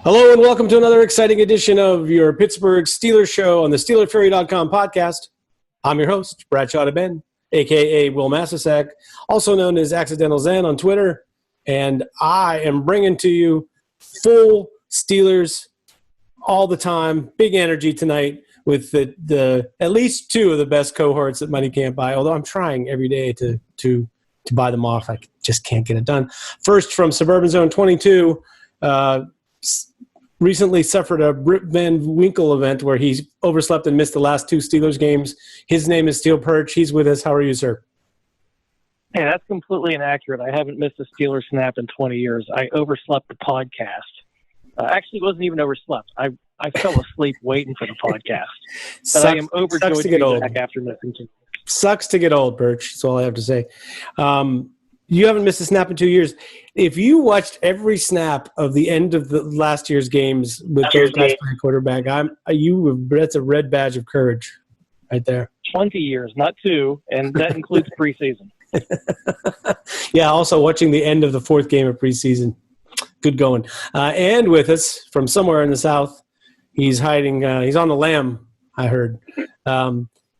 Hello and welcome to another exciting edition of your Pittsburgh Steelers show on the SteelerFury.com podcast. I'm your host, Bradshaw Ben, a.k.a. Will Massasak, also known as Accidental Zen on Twitter. And I am bringing to you full Steelers all the time, big energy tonight with the at least two of the best cohorts that money can't buy, although I'm trying every day to buy them off. I just can't get it done. First, from Suburban Zone 22, recently suffered a Rip Van Winkle event where he's overslept and missed the last two Steelers games. His name is Steel Perch. He's with us. How are you, sir? Hey, that's completely inaccurate. I haven't missed a Steelers snap in 20 years. I overslept the podcast. Actually, it wasn't even overslept. I fell asleep waiting for the podcast. But I am overjoyed to be back after missing two. Sucks to get old, Perch. That's all I have to say. You haven't missed a snap in 2 years. If you watched every snap of the end of the last year's games with those guys playing quarterback, that's a red badge of courage right there. 20 years, not two, and that includes preseason. Yeah, also watching the end of the fourth game of preseason. Good going. And with us from somewhere in the South, he's hiding. He's on the lam, I heard.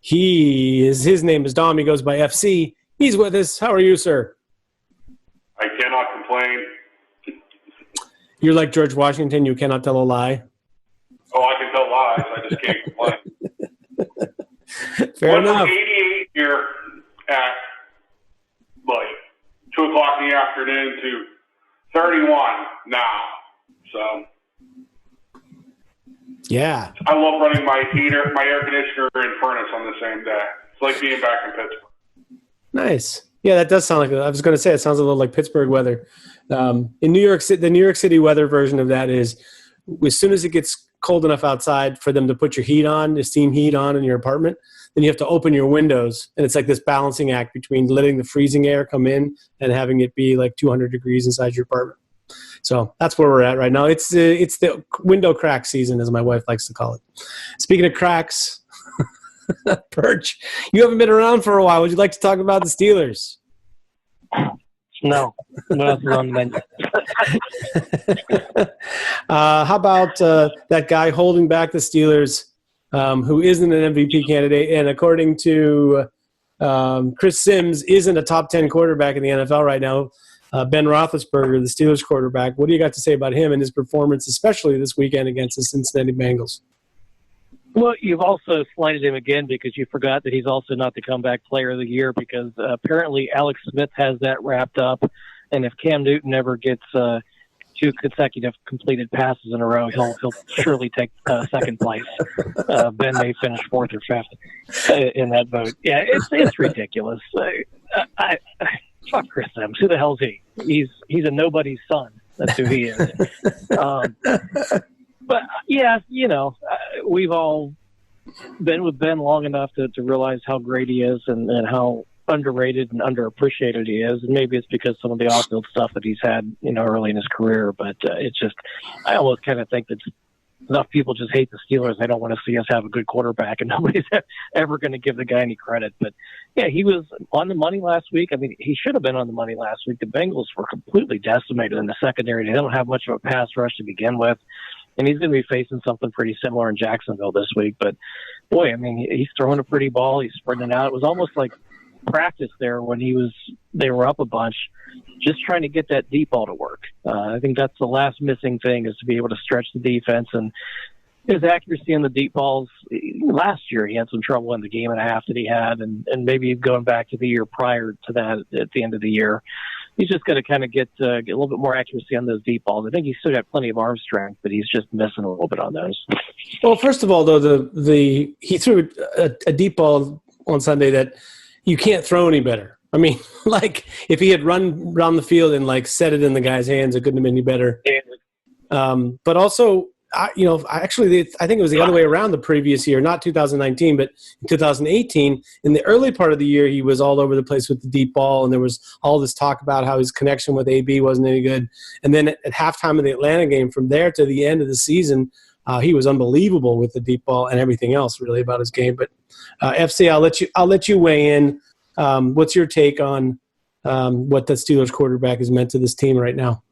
His name is Dom. He goes by FC. He's with us. How are you, sir? I cannot complain. You're like George Washington. You cannot tell a lie. Oh, I can tell lies. I just can't complain. Fair Went enough. from 88 here at like 2 o'clock in the afternoon to 31 now. So Yeah. I love running my heater, my air conditioner, and furnace on the same day. It's like being back in Pittsburgh. Nice. Yeah, that does sound like. I was going to say it sounds a little like Pittsburgh weather. In New York City, the New York City weather version of that is as soon as it gets cold enough outside for them to put your heat on, the steam heat on in your apartment, then you have to open your windows, and it's like this balancing act between letting the freezing air come in and having it be like 200 degrees inside your apartment. So that's where we're at right now. It's the window crack season, as my wife likes to call it. Speaking of cracks. Perch, you haven't been around for a while. Would you like to talk about the Steelers? No, nothing on the menu. How about that guy holding back the Steelers, who isn't an MVP candidate, and according to Chris Sims, isn't a top 10 quarterback in the NFL right now, Ben Roethlisberger, the Steelers quarterback. What do you got to say about him and his performance, especially this weekend against the Cincinnati Bengals? Well, you've also slighted him again because you forgot that he's also not the comeback player of the year because apparently Alex Smith has that wrapped up. And if Cam Newton ever gets 2 consecutive completed passes in a row, he'll surely take second place. Ben may finish 4th or 5th in that vote. Yeah, it's ridiculous. Fuck Chris Sims. Who the hell's he? He's a nobody's son. That's who he is. But, yeah, we've all been with Ben long enough to realize how great he is and how underrated and underappreciated he is. And maybe it's because some of the off-field stuff that he's had, early in his career. But it's just – I almost kind of think that enough people just hate the Steelers. They don't want to see us have a good quarterback, and nobody's ever going to give the guy any credit. But, yeah, he was on the money last week. I mean, he should have been on the money last week. The Bengals were completely decimated in the secondary. They don't have much of a pass rush to begin with. And he's going to be facing something pretty similar in Jacksonville this week. But, boy, I mean, he's throwing a pretty ball. He's sprinting out. It was almost like practice there when they were up a bunch, just trying to get that deep ball to work. I think that's the last missing thing is to be able to stretch the defense. And his accuracy in the deep balls, last year he had some trouble in the game and a half that he had. And maybe going back to the year prior to that at the end of the year. He's just got to kind of get a little bit more accuracy on those deep balls. I think he's still got plenty of arm strength, but he's just missing a little bit on those. Well, first of all, though, he threw a deep ball on Sunday that you can't throw any better. I mean, like if he had run around the field and set it in the guy's hands, it couldn't have been any better. But also, I think it was the other way around the previous year, not 2019, but 2018. In the early part of the year, he was all over the place with the deep ball, and there was all this talk about how his connection with AB wasn't any good. And then at halftime of the Atlanta game, from there to the end of the season, he was unbelievable with the deep ball and everything else really about his game. But FC, I'll let you weigh in. What's your take on what the Steelers quarterback has meant to this team right now?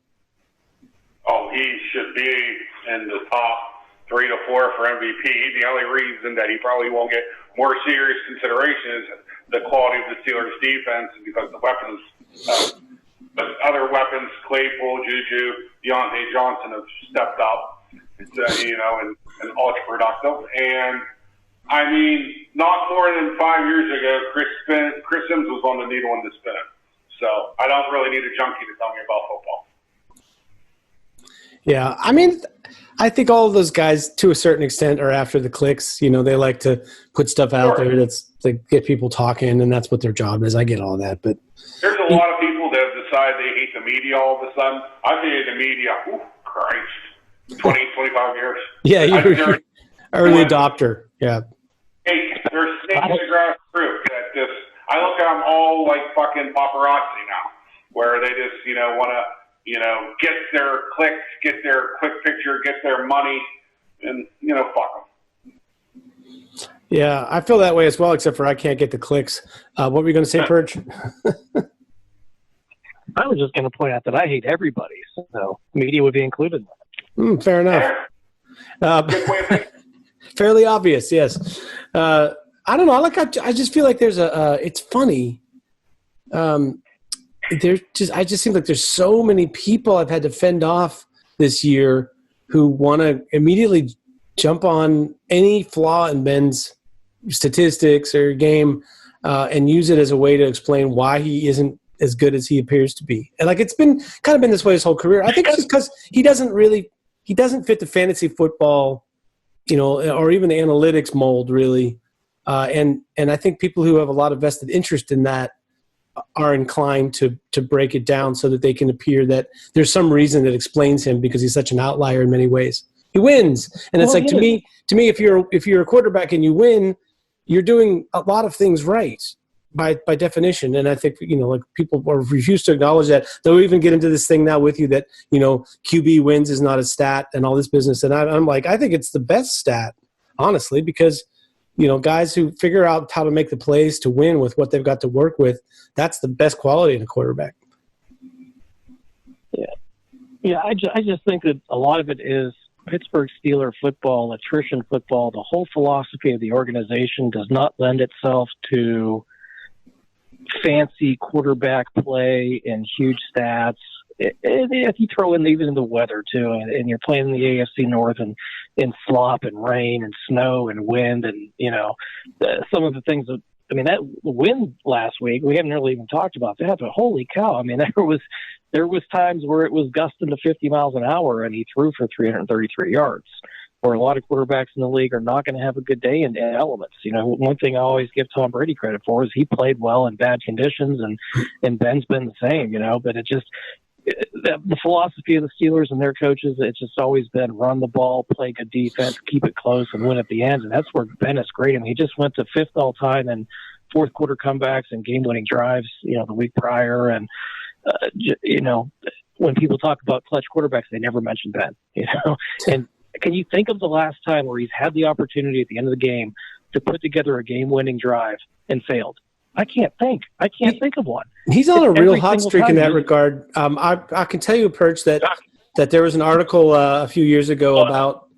Oh, he should be 3 to 4 for MVP. The only reason that he probably won't get more serious consideration is the quality of the Steelers' defense and because the weapons, but other weapons, Claypool, Juju, Deontay Johnson have stepped up. It's and ultra productive. And I mean, not more than 5 years ago, Chris Sims was on the needle in the spin. So I don't really need a junkie to tell me about football. Yeah, I mean, I think all of those guys, to a certain extent, are after the clicks. They like to put stuff out there that's to get people talking, and that's what their job is. I get all that, but there's a lot of people that decide they hate the media all of a sudden. I've hated the media, Christ, 20, 25 years. Yeah, you're early adopter. Yeah. Hey, there's snakes in the grass fruit that just, I look at them all like fucking paparazzi now, where they just, want to, get their clicks, get their quick picture, get their money, and, fuck them. Yeah, I feel that way as well, except for I can't get the clicks. What were you going to say, Perch? I was just going to point out that I hate everybody, so media would be included. Fair enough. Good way of thinking. Fairly obvious, yes. I don't know. I just feel like there's it's funny. I just seem like there's so many people I've had to fend off this year who want to immediately jump on any flaw in Ben's statistics or game and use it as a way to explain why he isn't as good as he appears to be. And it's been kind of been this way his whole career. I think it's just because he doesn't fit the fantasy football, or even the analytics mold really. And I think people who have a lot of vested interest in that are inclined to break it down so that they can appear that there's some reason that explains him because he's such an outlier in many ways. He wins. And it's to me, if you're a quarterback and you win, you're doing a lot of things right by definition. And I think, people refuse to acknowledge that. They'll even get into this thing now with you that, QB wins is not a stat and all this business. And I'm like, I think it's the best stat, honestly, because guys who figure out how to make the plays to win with what they've got to work with, that's the best quality in a quarterback. Yeah. I just think that a lot of it is Pittsburgh Steeler football, attrition football. The whole philosophy of the organization does not lend itself to fancy quarterback play and huge stats. If you throw in even the weather too, and you're playing in the AFC North and in slop and rain and snow and wind and some of the things that that wind last week we haven't really even talked about that, but holy cow! There was times where it was gusting to 50 miles an hour and he threw for 333 yards. Where a lot of quarterbacks in the league are not going to have a good day in elements. One thing I always give Tom Brady credit for is he played well in bad conditions, and Ben's been the same. But it just. The philosophy of the Steelers and their coaches, it's just always been run the ball, play good defense, keep it close, and win at the end. And that's where Ben is great. He just went to 5th all time in fourth quarter comebacks and game-winning drives, the week prior. And, when people talk about clutch quarterbacks, they never mention Ben, And can you think of the last time where he's had the opportunity at the end of the game to put together a game-winning drive and failed? I can't think of one. He's on a real hot streak in that regard. I can tell you, Perch, that there was an article a few years ago about,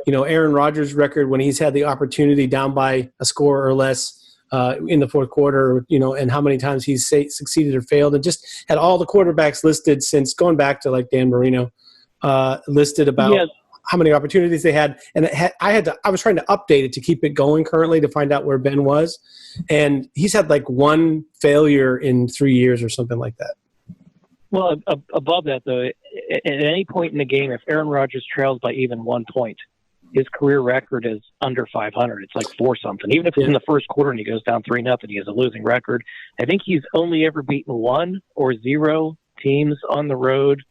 Aaron Rodgers' record when he's had the opportunity down by a score or less in the fourth quarter, and how many times he's succeeded or failed, and just had all the quarterbacks listed since going back to Dan Marino, listed about how many opportunities they had. And I was trying to update it to keep it going currently to find out where Ben was. And he's had one failure in 3 years or something like that. Well, above that, though, at any point in the game, if Aaron Rodgers trails by even 1 point, his career record is under 500. It's 4-something. Even if it's in the first quarter and he goes down 3-0, he has a losing record. I think he's only ever beaten 1 or 0 teams on the road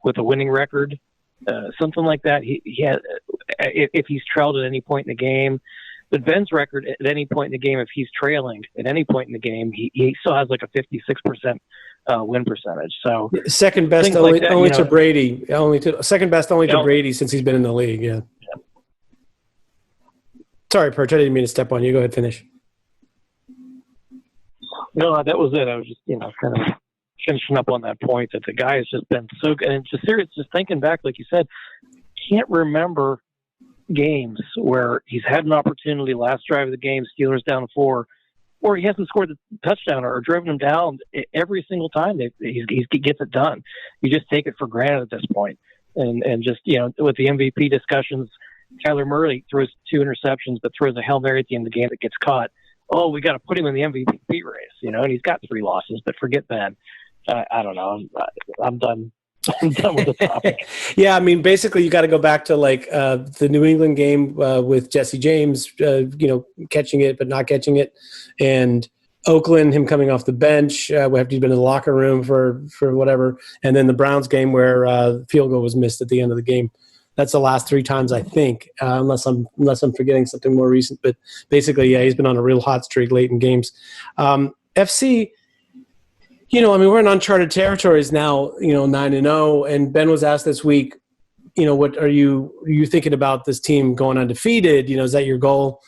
with a winning record. Something like that. He had, if he's trailed at any point in the game. But Ben's record at any point in the game, if he's trailing at any point in the game, he still has a 56% win percentage. So second best only to Brady. Second best only to Brady since he's been in the league. Yeah. Sorry, Perch. I didn't mean to step on you. Go ahead, finish. No, that was it. I was just kind of finishing up on that point that the guy has just been so good. And just serious, just thinking back, like you said, can't remember games where he's had an opportunity, last drive of the game, Steelers down 4, or he hasn't scored the touchdown or driven them down every single time he gets it done. You just take it for granted at this point. And just, with the MVP discussions, Kyler Murray throws 2 interceptions, but throws a Hail Mary at the end of the game that gets caught. Oh, we got to put him in the MVP race, and he's got 3 losses, but forget that. I don't know. I'm done. I'm done with the topic. Yeah, I mean, basically, you got to go back to the New England game with Jesse James, catching it but not catching it, and Oakland, him coming off the bench after he'd been in the locker room for whatever, and then the Browns game where field goal was missed at the end of the game. That's the last 3 times, I think, unless I'm forgetting something more recent. But basically, yeah, he's been on a real hot streak late in games. FC. We're in uncharted territories now, 9-0. And Ben was asked this week, what are you thinking about this team going undefeated? Is that your goal?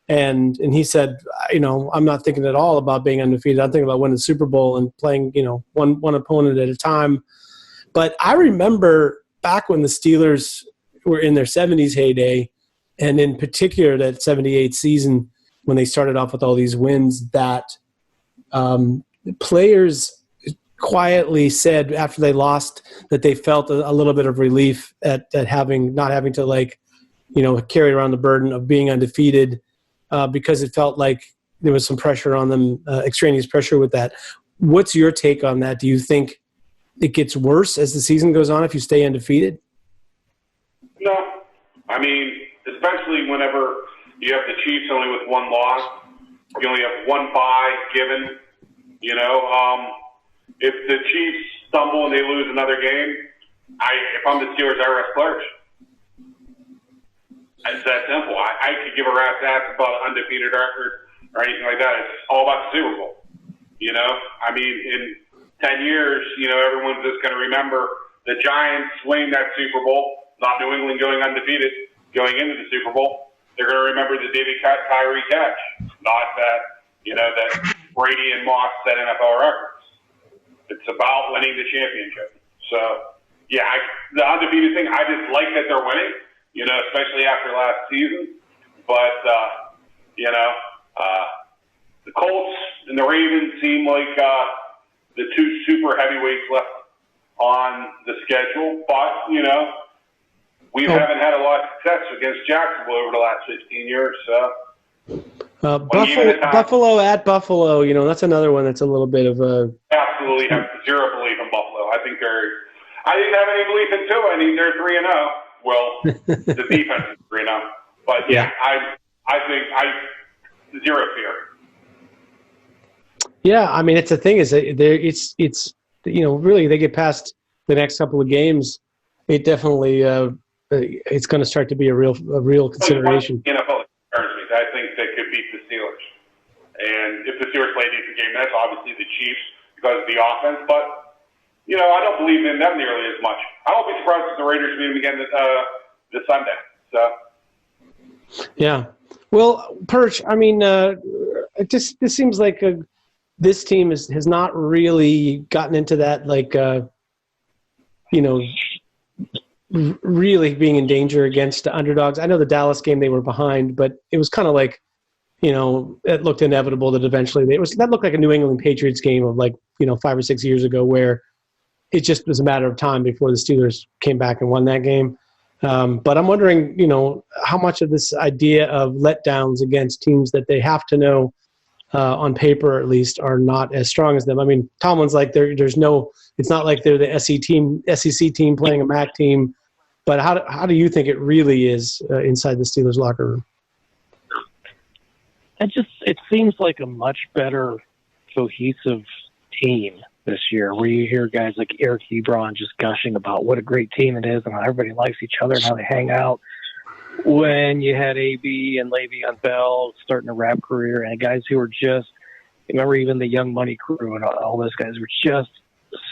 And he said, I'm not thinking at all about being undefeated. I'm thinking about winning the Super Bowl and playing, one opponent at a time. But I remember back when the Steelers were in their 70s heyday, and in particular that 78 season when they started off with all these wins, that players quietly said after they lost that they felt a little bit of relief at not having to carry around the burden of being undefeated because it felt like there was some pressure on them, extraneous pressure with that. What's your take on that? Do you think it gets worse as the season goes on if you stay undefeated? No. I mean, especially whenever you have the Chiefs only with 1 loss, you only have 1 bye given. If the Chiefs stumble and they lose another game, if I'm the Steelers, I rest players. It's that simple. I could give a rat's ass about an undefeated record or anything like that. It's all about the Super Bowl. I mean, in 10 years, everyone's just going to remember the Giants winning that Super Bowl, not New England going undefeated, going into the Super Bowl. They're going to remember the David Tyree catch, not that, that Brady and Moss set NFL records. It's about winning the championship. So, yeah, the undefeated thing, I just like that they're winning, especially after last season. But, the Colts and the Ravens seem like the 2 super heavyweights left on the schedule. But, we haven't had a lot of success against Jacksonville over the last 15 years. So. Buffalo at Buffalo, that's another one that's a little bit of a... Absolutely have 0 belief in Buffalo. I didn't have any belief in Tua. I mean, they're 3-0. Well, the defense is 3-0. But, yeah, I think 0 fear. Yeah, I mean, it's the thing is it's really they get past the next couple of games, it definitely it's going to start to be a real consideration. NFL concerns me. I think they could beat the Steelers. And if the Steelers play a decent game, that's obviously the Chiefs because of the offense. But, I don't believe in them nearly as much. I won't be surprised if the Raiders beat them again this Sunday. So. Yeah. Well, Perch, I mean, this seems like this team has not really gotten into that, really being in danger against the underdogs. I know the Dallas game they were behind, but it was kind of like, it looked inevitable that eventually that looked like a New England Patriots game of 5 or 6 years ago where it just was a matter of time before the Steelers came back and won that game. But I'm wondering, how much of this idea of letdowns against teams that they have to know on paper at least are not as strong as them. I mean, Tomlin's like it's not like they're the SEC team playing a MAC team. But how do you think it really is inside the Steelers locker room? It seems like a much better cohesive team this year, where you hear guys like Eric Ebron just gushing about what a great team it is and how everybody likes each other and how they hang out. When you had AB and Le'Veon Bell starting a rap career and guys who were just, remember even the Young Money crew and all those guys were just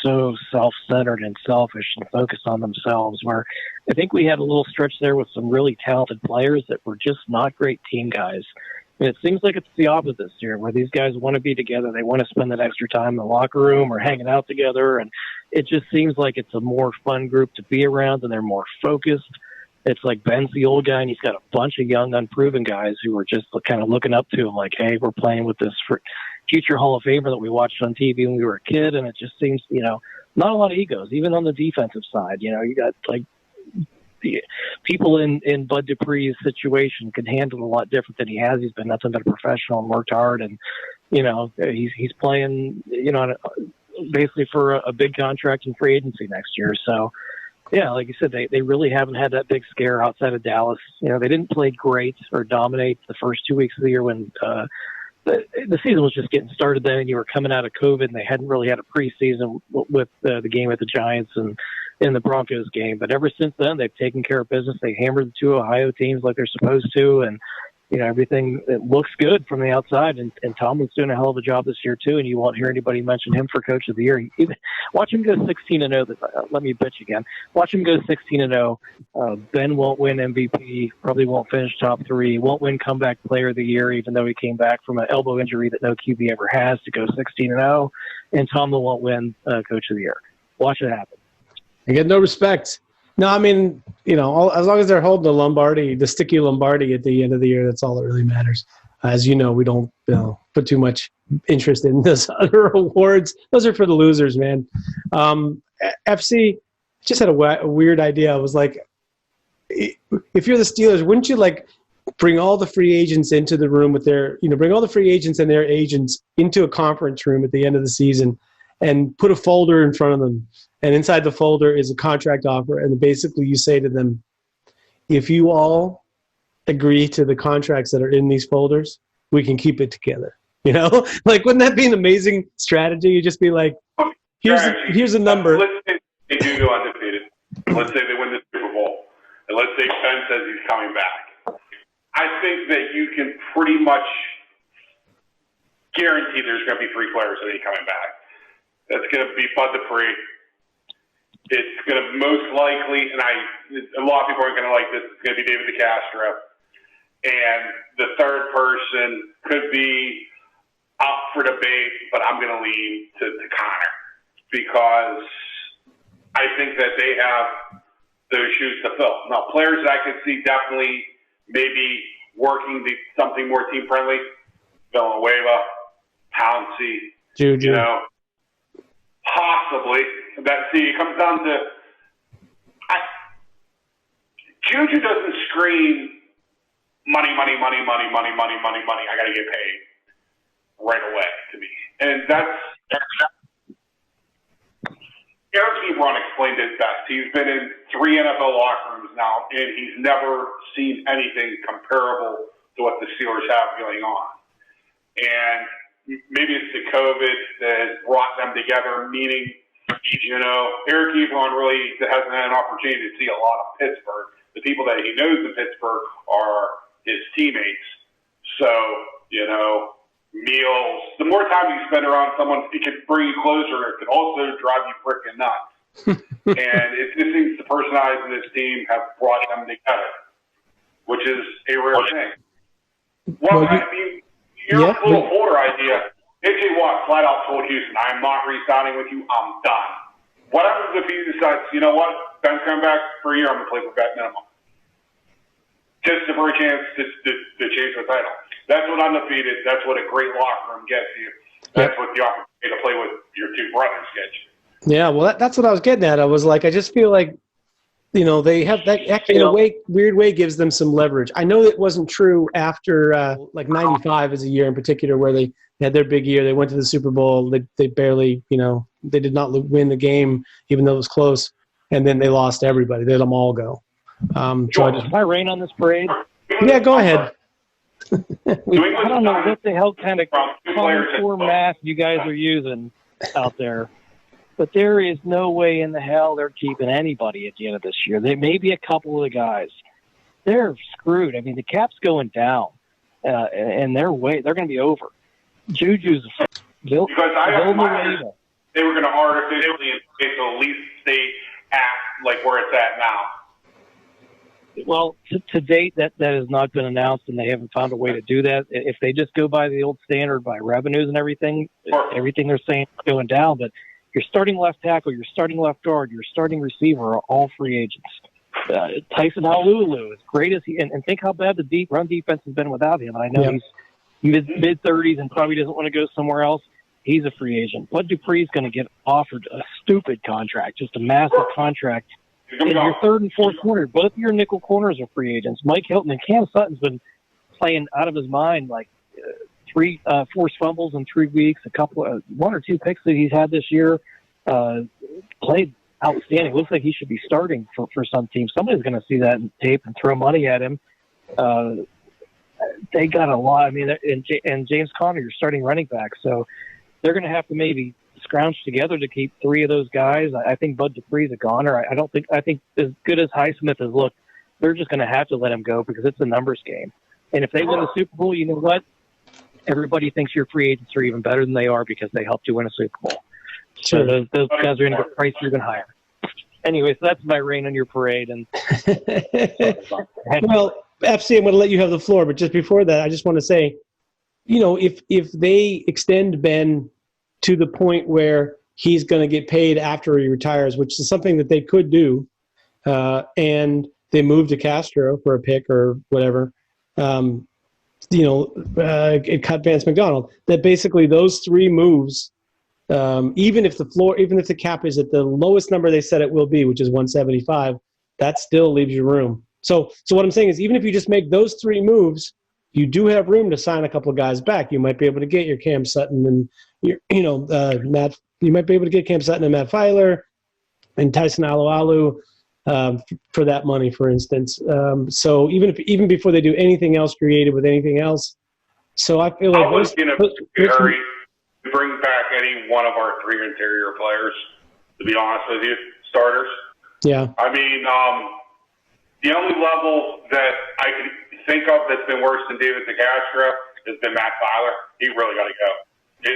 so self-centered and selfish and focused on themselves, where I think we had a little stretch there with some really talented players that were just not great team guys. And it seems like it's the opposite this year, where these guys want to be together. They want to spend that extra time in the locker room or hanging out together. And it just seems like it's a more fun group to be around, and they're more focused. it's like Ben's the old guy, and he's got a bunch of young, unproven guys who are just kind of looking up to him like, hey, we're playing with this future Hall of Famer that we watched on TV when we were a kid. And it just seems, not a lot of egos, even on the defensive side. You got like the people in Bud Dupree's situation can handle a lot different than he has. He's been nothing but a professional and worked hard. And, he's playing, basically for a big contract in free agency next year. So, yeah, like you said, they really haven't had that big scare outside of Dallas. They didn't play great or dominate the first 2 weeks of the year when the season was just getting started then, and you were coming out of COVID, and they hadn't really had a preseason with the game with the Giants and in the Broncos game. But ever since then, they've taken care of business. They hammered the two Ohio teams like they're supposed to, and everything, it looks good from the outside. And Tomlin's doing a hell of a job this year too. And you won't hear anybody mention him for Coach of the Year. Watch him go 16-0. Let me bitch again. Watch him go 16-0. Ben won't win MVP. Probably won't finish top 3. Won't win Comeback Player of the Year, even though he came back from an elbow injury that no QB ever has to go 16-0. And Tomlin won't win Coach of the Year. Watch it happen. I get no respect. No, I mean, as long as they're holding the sticky Lombardi at the end of the year, that's all that really matters. As you know, we don't put too much interest in those other awards. Those are for the losers, man. FC just had a weird idea. I was like, if you're the Steelers, wouldn't you bring all the free agents into the room with bring all the free agents and their agents into a conference room at the end of the season and put a folder in front of them? And inside the folder is a contract offer. And basically you say to them, if you all agree to the contracts that are in these folders, we can keep it together. Wouldn't that be an amazing strategy? You just be like, here's a number. Let's say they do go undefeated. Let's say they win the Super Bowl. And let's say Ben says he's coming back. I think that you can pretty much guarantee there's going to be 3 players that are coming back. That's going to be Bud Dupree. It's going to most likely, and a lot of people aren't going to like this, it's going to be David DeCastro. And the third person could be up for debate, but I'm going to lean to Connor because I think that they have those shoes to fill. Now, players that I could see definitely maybe working something more team-friendly, Villanueva, Pouncey, Juju. Possibly. It comes down to Juju doesn't scream money. I got to get paid right away to me, and that's Eric Ebron explained it best. He's been in 3 NFL locker rooms now, and he's never seen anything comparable to what the Steelers have going on, and maybe it's the COVID that has brought them together, meaning, Eric Ebron really hasn't had an opportunity to see a lot of Pittsburgh. The people that he knows in Pittsburgh are his teammates. So, meals, the more time you spend around someone, it can bring you closer. It can also drive you freaking nuts. And it just seems the personalities of this team have brought them together, which is a rare thing. Your little Holder idea, A.J. Watt flat out told Houston, I'm not re-signing with you, I'm done. What happens if he decides, you know what, Ben's coming back for a year, I'm going to play for vet minimum? Just for a chance to chase the title. That's what undefeated, that's what a great locker room gets you. That's what the opportunity to play with your 2 brothers gets you. Yeah, well, that's what I was getting at. I was like, I just feel like, they have that actually in a weird way gives them some leverage. I know it wasn't true after 95 is a year in particular where they had their big year. They went to the Super Bowl. They barely, they did not win the game even though it was close. And then they lost everybody. They let them all go. Can I rain on this parade? Yeah, go ahead. I don't know what the hell kind of contour math you guys are using out there. But there is no way in the hell they're keeping anybody at the end of this year. They may be a couple of the guys. They're screwed. I mean, the cap's going down, and they're going to be over. Juju's because I have they were going to artificially at least stay at where it's at now. Well, to date, that has not been announced, and they haven't found a way to do that. If they just go by the old standard, by revenues and everything they're saying is going down, but your starting left tackle, your starting left guard, your starting receiver are all free agents. Tyson Alulu, as great as he, and think how bad the run defense has been without him. And I know he's mid-30s and probably doesn't want to go somewhere else. He's a free agent. Bud Dupree's going to get offered a stupid contract, just a massive contract. And your third and fourth corner, both of your nickel corners are free agents. Mike Hilton and Cam Sutton's been playing out of his mind, like three forced fumbles in 3 weeks, one or two picks that he's had this year. Played outstanding. Looks like he should be starting for some team. Somebody's going to see that in tape and throw money at him. They got a lot. I mean, and James Conner, your starting running back. So they're going to have to maybe scrounge together to keep three of those guys. I think Bud Dupree's a goner. I think as good as Highsmith has looked, they're just going to have to let him go because it's a numbers game. And if they win the Super Bowl, you know what? Everybody thinks your free agents are even better than they are because they helped you win a Super Bowl. So those guys are going to get priced even higher. Anyway, so that's my rain on your parade. And well, FC, I'm going to let you have the floor, but just before that, I just want to say, if they extend Ben to the point where he's going to get paid after he retires, which is something that they could do, and they move to Castro for a pick or whatever, it cut Vance McDonald, that basically those three moves, even if the cap is at the lowest number they said it will be, which is 175, that still leaves you room. So what I'm saying is, even if you just make those three moves, you do have room to sign a couple of guys back. You might be able to get your Cam Sutton and Matt. You might be able to get Cam Sutton and Matt Filer and Tyson Alualu for that money, for instance. So even before they do anything else creative with anything else, so I feel like I was in a hurry to bring back any one of our three interior players. To be honest with you, starters. Yeah. I mean, the only level that I can think of that's been worse than David DeCastro has been Matt Filer. He really got to go,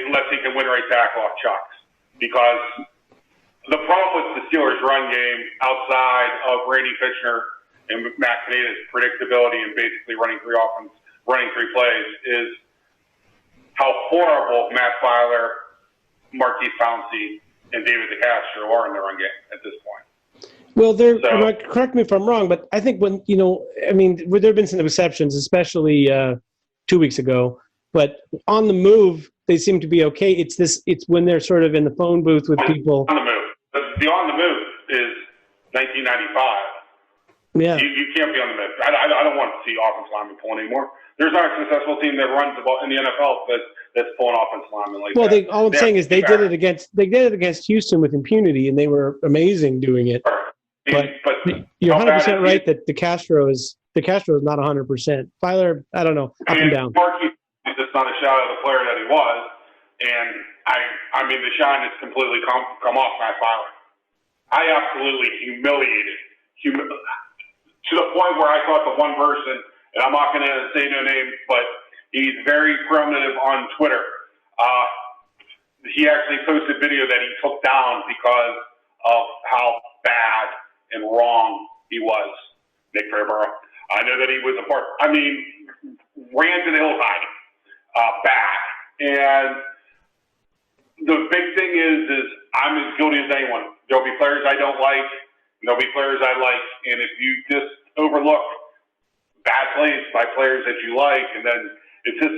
unless he can win right tackle off Chucks. Because the problem with the Steelers' run game, outside of Randy Fitchner and Matt Caneda's predictability and basically running three plays, is how horrible Matt Filer, Marquise Pouncey, and David DeCastro are in the run game at this point. Well, correct me if I'm wrong, but I think there have been some exceptions, especially 2 weeks ago. But on the move, they seem to be okay. It's when they're sort of in the phone booth with people. On the move. The on the move is 1995. Yeah. You can't be on the move. I don't want to see offensive linemen pull anymore. There's not a successful team that runs the ball in the NFL that's pulling offensive linemen like that. All I'm saying is they did it against Houston with impunity, and they were amazing doing it. But you're 100% right that DeCastro is not 100%. Filer, I don't know, up and down. Marquis is just not a shot of the player that he was, and I mean the shine has completely come off Matt Filer. I absolutely humiliated to the point where I thought the one person, and I'm not going to say no name, but he's very primitive on Twitter. He actually posted video that he took down because of how bad and wrong he was, Nick Fairburgh. I know that he was a part. I mean, ran to the hillside, back. And the big thing is I'm as guilty as anyone. There'll be players I don't like, and there'll be players I like. And if you just overlook bad plays by players that you like, and then it's just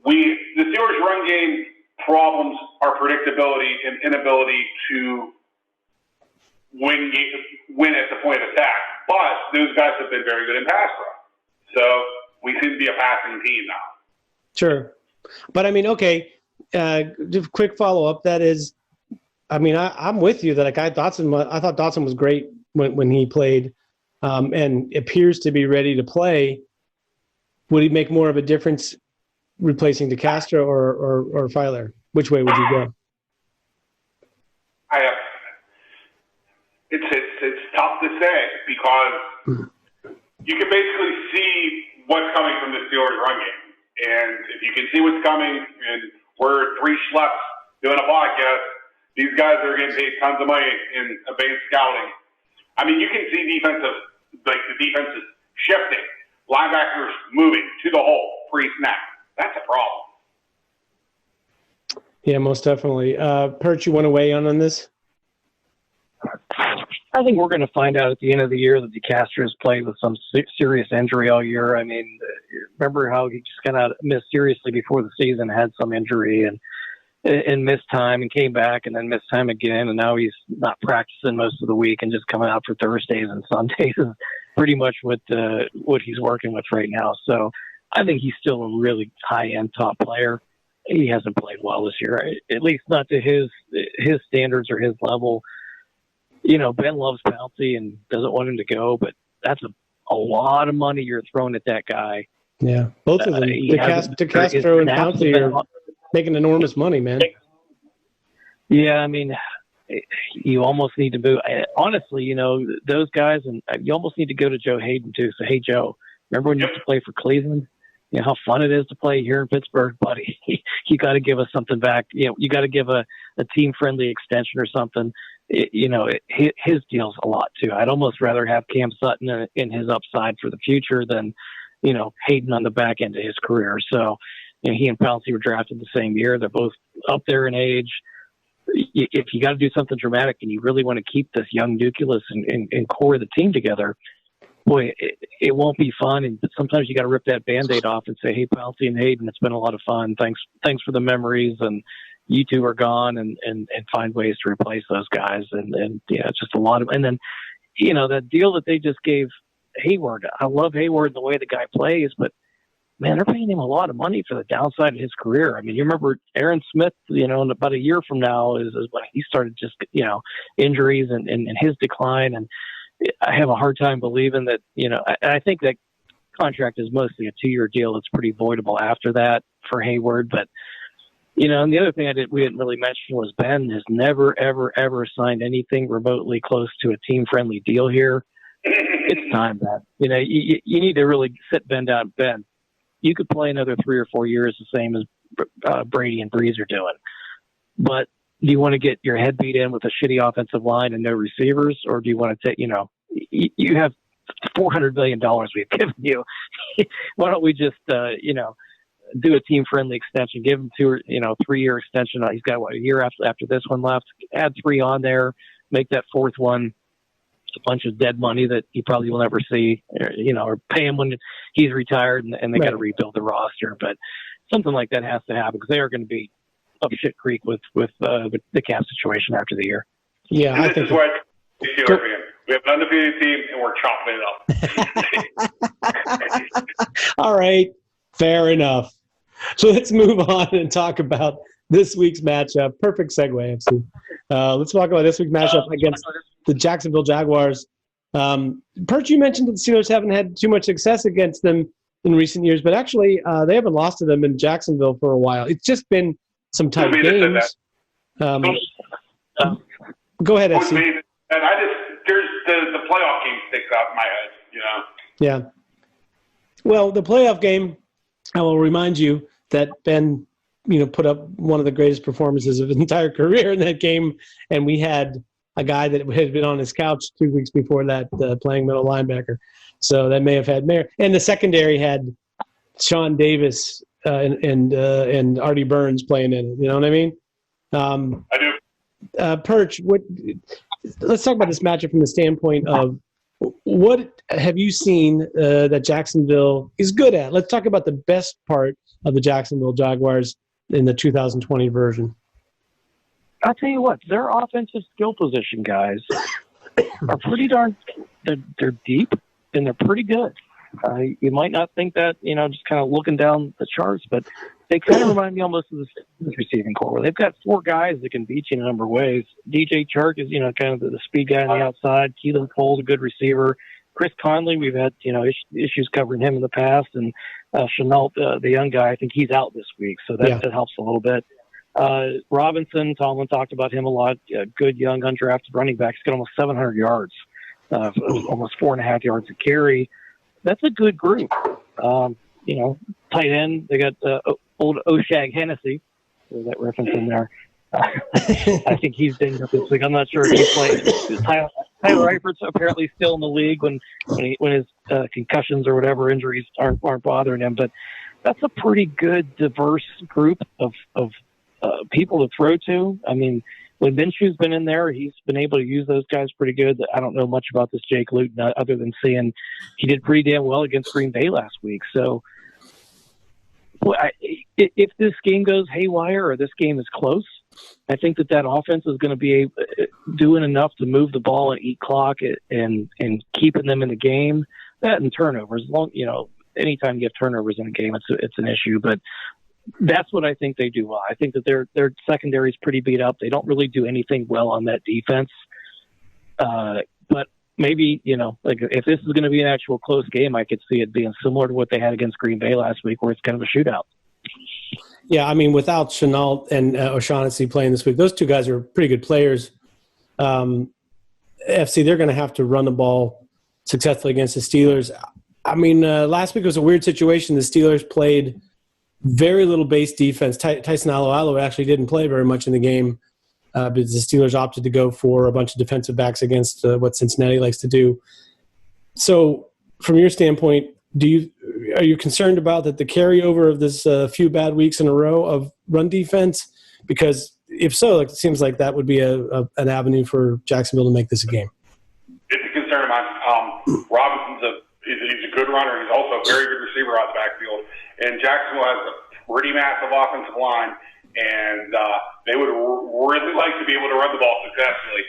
the Steelers' run game problems are predictability and inability to win at the point of attack. But those guys have been very good in pass rush. So we seem to be a passing team now. Sure. But, I mean, okay, just quick follow-up. That is, I mean, I'm with you that I thought Dotson was great when he played and appears to be ready to play. Would he make more of a difference replacing DeCastro or Filer? Which way would you go? It's tough to say because you can basically see what's coming from the Steelers run game. And if you can see what's coming, and we're three schleps doing a podcast, these guys are getting paid tons of money in advanced scouting. I mean, you can see the defense is shifting, linebackers moving to the hole pre-snap. That's a problem. Yeah, most definitely. Perch, you want to weigh in on this? I think we're going to find out at the end of the year that DeCastro has played with some serious injury all year. I mean, remember how he just kind of missed seriously before the season, had some injury and missed time and came back and then missed time again. And now he's not practicing most of the week and just coming out for Thursdays and Sundays is pretty much what he's working with right now. So I think he's still a really high-end top player. He hasn't played well this year, at least not to his standards or his level. You know, Ben loves Pouncey and doesn't want him to go, but that's a lot of money you're throwing at that guy. Yeah, both of them, DeCastro and Pouncey, are making enormous money, man. Yeah, I mean, you almost need to move. Honestly, you know, those guys, and you almost need to go to Joe Hayden, too. So, hey, Joe, remember when you used to play for Cleveland? You know how fun it is to play here in Pittsburgh, buddy. You got to give us something back. You know, you got to give a team-friendly extension or something. His deal's a lot too. I'd almost rather have Cam Sutton in his upside for the future than, you know, Hayden on the back end of his career. So, you know, he and Pouncey were drafted the same year. They're both up there in age. If you got to do something dramatic and you really want to keep this young nucleus and core of the team together, boy, it won't be fun. And sometimes you got to rip that Band-Aid off and say, hey, Pouncey and Hayden, it's been a lot of fun. Thanks for the memories. And you two are gone, and find ways to replace those guys. And yeah, it's just a lot of, and then, you know, that deal that they just gave Hayward, I love Hayward and the way the guy plays, but man, they're paying him a lot of money for the downside of his career. I mean, you remember Aaron Smith, you know, in about a year from now is when he started just, you know, injuries and his decline. And I have a hard time believing that, you know, I think that contract is mostly a 2-year deal. It's pretty voidable after that for Hayward. But, you know, and the other thing we didn't really mention was Ben has never, ever, ever signed anything remotely close to a team-friendly deal here. It's time, Ben. You know, you need to really sit Ben down. Ben, you could play another 3 or 4 years the same as Brady and Breeze are doing. But do you want to get your head beat in with a shitty offensive line and no receivers? Or do you want to take, you know, you have $400 million we've given you. Why don't we just, you know, do a team-friendly extension, give him 3-year extension. He's got a year after this one left. Add 3 on there, make that 4th one a bunch of dead money that he probably will never see, or pay him when he's retired, and they got to rebuild the roster. But something like that has to happen because they are going to be up shit creek with the cap situation after the year. Yeah, and this is what Steelers fan. We have an undefeated team, and we're chopping it up. All right, fair enough. So let's move on and talk about this week's matchup. Perfect segue, FC. Let's talk about this week's matchup against the Jacksonville Jaguars. Perch, you mentioned that the Steelers haven't had too much success against them in recent years, but actually they haven't lost to them in Jacksonville for a while. It's just been some tight games. Go ahead, FC. And there's the playoff game sticks out in my head, you know? Yeah. Well, the playoff game, I will remind you that Ben, put up one of the greatest performances of his entire career in that game, and we had a guy that had been on his couch 2 weeks before that playing middle linebacker. So that may have had merit. And the secondary had Sean Davis and Artie Burns playing in it. You know what I mean? I do. Perch, let's talk about this matchup from the standpoint of what have you seen that Jacksonville is good at? Let's talk about the best part of the Jacksonville Jaguars in the 2020 version. I'll tell you what, their offensive skill position guys are pretty darn – they're deep and they're pretty good. You might not think that, just kind of looking down the charts, but they kind of remind me almost of the receiving core. They've got 4 guys that can beat you in a number of ways. DJ Chark is, kind of the speed guy on the outside. Keelan Cole's a good receiver. Chris Conley, we've had, issues covering him in the past. And Chenault, the young guy, I think he's out this week, so that helps a little bit. Robinson, Tomlin talked about him a lot. Good young undrafted running back. He's got almost 700 yards, almost 4.5 yards a carry. That's a good group. Tight end, they got old Oshag Hennessy. There's that reference in there. I think he's dinged up this week. I'm not sure if he played. Tyler Eifert's apparently still in the league when his concussions or whatever injuries aren't bothering him. But that's a pretty good, diverse group of people to throw to. I mean, when Minshew's been in there, he's been able to use those guys pretty good. I don't know much about this Jake Luton other than seeing he did pretty damn well against Green Bay last week. So, boy, if this game goes haywire or this game is close, I think that offense is going to be doing enough to move the ball and eat clock and keeping them in the game. That and turnovers. Anytime you have turnovers in a game, it's an issue. But that's what I think they do well. I think that their secondary is pretty beat up. They don't really do anything well on that defense. But maybe, if this is going to be an actual close game, I could see it being similar to what they had against Green Bay last week, where it's kind of a shootout. Yeah, I mean, without Chenault and O'Shaughnessy playing this week, those two guys are pretty good players. FC, they're going to have to run the ball successfully against the Steelers. I mean, last week was a weird situation. The Steelers played very little base defense. Tyson Alualu actually didn't play very much in the game because the Steelers opted to go for a bunch of defensive backs against what Cincinnati likes to do. So, from your standpoint, are you concerned about the carryover of this few bad weeks in a row of run defense? Because if so, it seems like that would be an avenue for Jacksonville to make this a game. It's a concern of mine. Robinson's he's a good runner. He's also a very good receiver out of the backfield. And Jacksonville has a pretty massive offensive line, and they would really like to be able to run the ball successfully.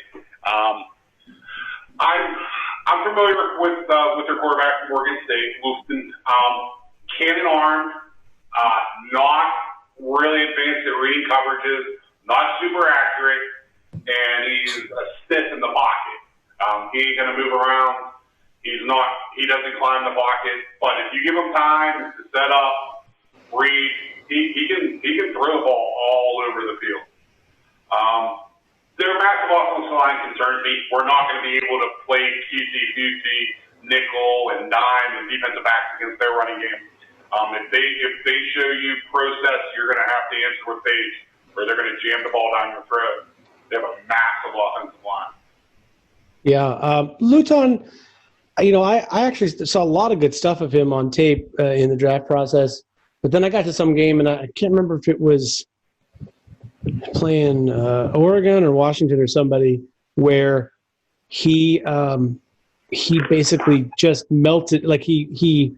I'm familiar with their quarterback from Oregon State, Woofton. Cannon arm, not really advanced at reading coverages, not super accurate, and he's a stiff in the pocket. He ain't going to move around. He doesn't climb the pocket, but if you give him time to set up, read, he can throw the ball all over the field. Their massive offensive line concerns me. We're not going to be able to play cutesy, nickel and dime and defensive backs against their running game. If they show you process, you're going to have to answer with pace, or they're going to jam the ball down your throat. They have a massive offensive line. Yeah, Luton. I actually saw a lot of good stuff of him on tape in the draft process, but then I got to some game and I can't remember if it was playing Oregon or Washington or somebody where he basically just melted. Like he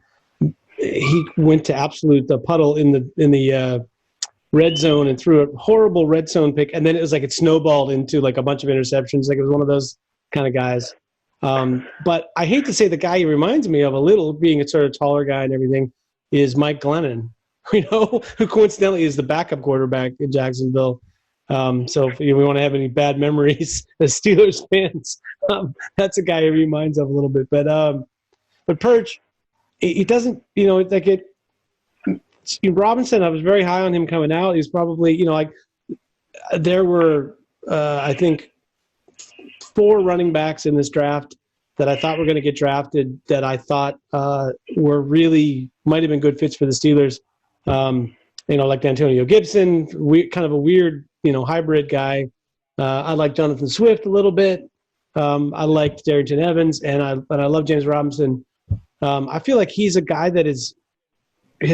went to absolute puddle in the red zone and threw a horrible red zone pick, and then it was like it snowballed into like a bunch of interceptions. Like it was one of those kind of guys. But I hate to say the guy he reminds me of a little, being a sort of taller guy and everything, is Mike Glennon, who coincidentally is the backup quarterback in Jacksonville. So if we want to have any bad memories as Steelers fans, that's a guy he reminds of a little bit. But Perch, it doesn't, Robinson, I was very high on him coming out. He's probably, there were, I think, 4 running backs in this draft that I thought were going to get drafted that I thought were really might have been good fits for the Steelers. Like Antonio Gibson, kind of a weird, hybrid guy. I like Jonathan Swift a little bit. I liked Darrington Evans, and I love James Robinson. I feel like he's a guy that has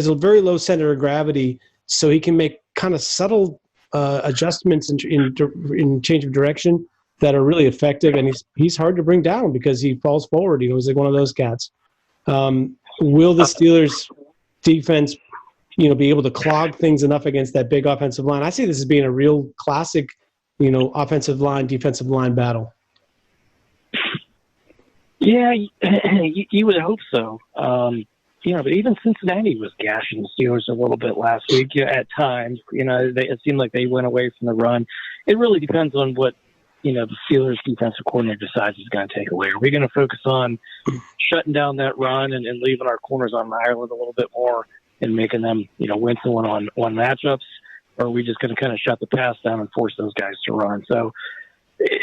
a very low center of gravity, so he can make kind of subtle adjustments in change of direction that are really effective, and he's hard to bring down because he falls forward. He's like one of those cats. Will the Steelers defense, be able to clog things enough against that big offensive line? I see this as being a real classic, offensive line, defensive line battle. Yeah, you would hope so. But even Cincinnati was gashing the Steelers a little bit last week at times. It seemed like they went away from the run. It really depends on what the Steelers defensive coordinator decides he's going to take away. Are we going to focus on shutting down that run and leaving our corners on Ireland a little bit more and making them, win some one-on-one matchups? Or are we just going to kind of shut the pass down and force those guys to run? So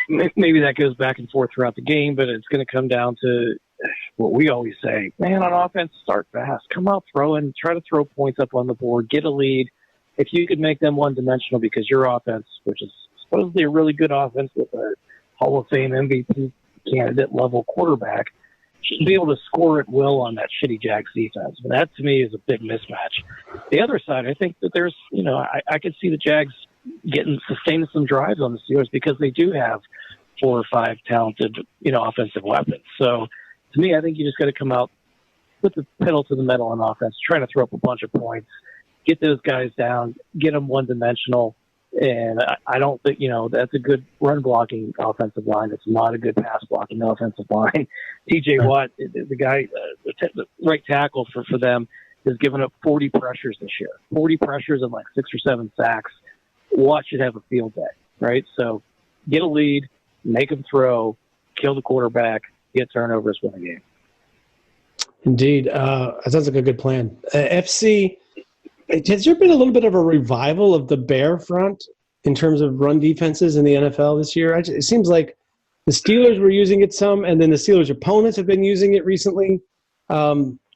maybe that goes back and forth throughout the game, but it's going to come down to what we always say, man, on offense, start fast. Come out throwing, try to throw points up on the board, get a lead. If you could make them one-dimensional because your offense, which is supposedly a really good offense with a Hall of Fame MVP candidate level quarterback, should be able to score at will on that shitty Jags defense. And that to me is a big mismatch. The other side, I think that there's, I could see the Jags sustaining some drives on the Steelers because they do have 4 or 5 talented, offensive weapons. So to me, I think you just got to come out, put the pedal to the metal on offense, trying to throw up a bunch of points, get those guys down, get them one-dimensional. And I don't think, that's a good run blocking offensive line. It's not a good pass blocking offensive line. TJ Watt, the guy, the right tackle for them, has given up 40 pressures this year. 40 pressures and like 6 or 7 sacks. Watt should have a field day, right? So get a lead, make them throw, kill the quarterback, get turnovers, win a game. Indeed. That sounds like a good plan. FC, has there been a little bit of a revival of the Bear front in terms of run defenses in the NFL this year? It seems like the Steelers were using it some, and then the Steelers' opponents have been using it recently.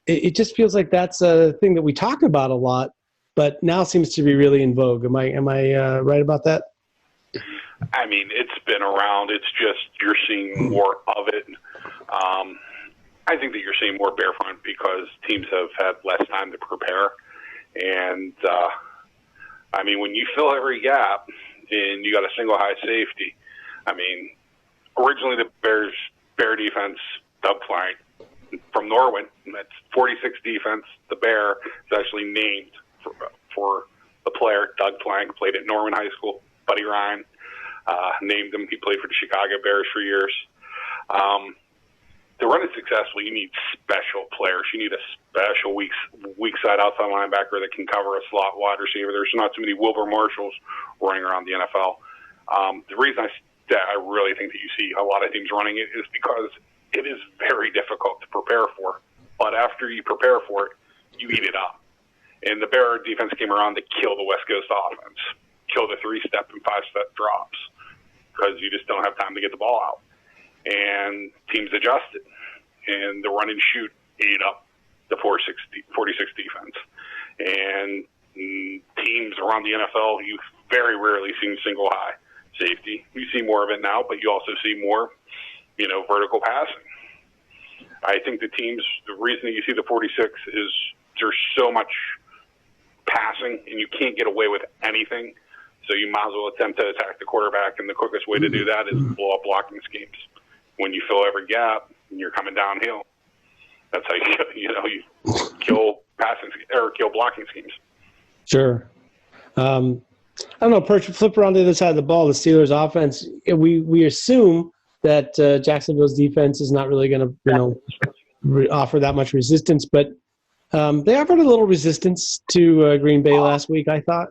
It just feels like that's a thing that we talk about a lot, but now seems to be really in vogue. Am I right about that? I mean, it's been around. It's just you're seeing more of it. I think that you're seeing more bear front because teams have had less time to prepare. And, I mean, when you fill every gap and you got a single high safety, I mean, originally the Bear defense, Doug Flank, from Norwin, that's 46 defense. The Bear is actually named for the player. Doug Flank played at Norwin High School. Buddy Ryan named him. He played for the Chicago Bears for years. To run it successfully, you need special players. You need a special weak side outside linebacker that can cover a slot wide receiver. There's not too many Wilbur Marshalls running around the NFL. The reason I really think that you see a lot of teams running it is because it is very difficult to prepare for. But after you prepare for it, you eat it up. And the Bear defense came around to kill the West Coast offense, kill the 3-step and 5-step drops because you just don't have time to get the ball out. And teams adjusted, and the run and shoot ate up the 46 defense. And teams around the NFL, you very rarely see single high safety. You see more of it now, but you also see more, vertical passing. I think the reason that you see the 46 is there's so much passing, and you can't get away with anything. So you might as well attempt to attack the quarterback, and the quickest way to do that is blow up blocking schemes. When you fill every gap and you're coming downhill, that's how you kill passing or kill blocking schemes. Sure. I don't know. Flip around the other side of the ball. The Steelers' offense. We assume that Jacksonville's defense is not really going to offer that much resistance, but they offered a little resistance to Green Bay last week. I thought.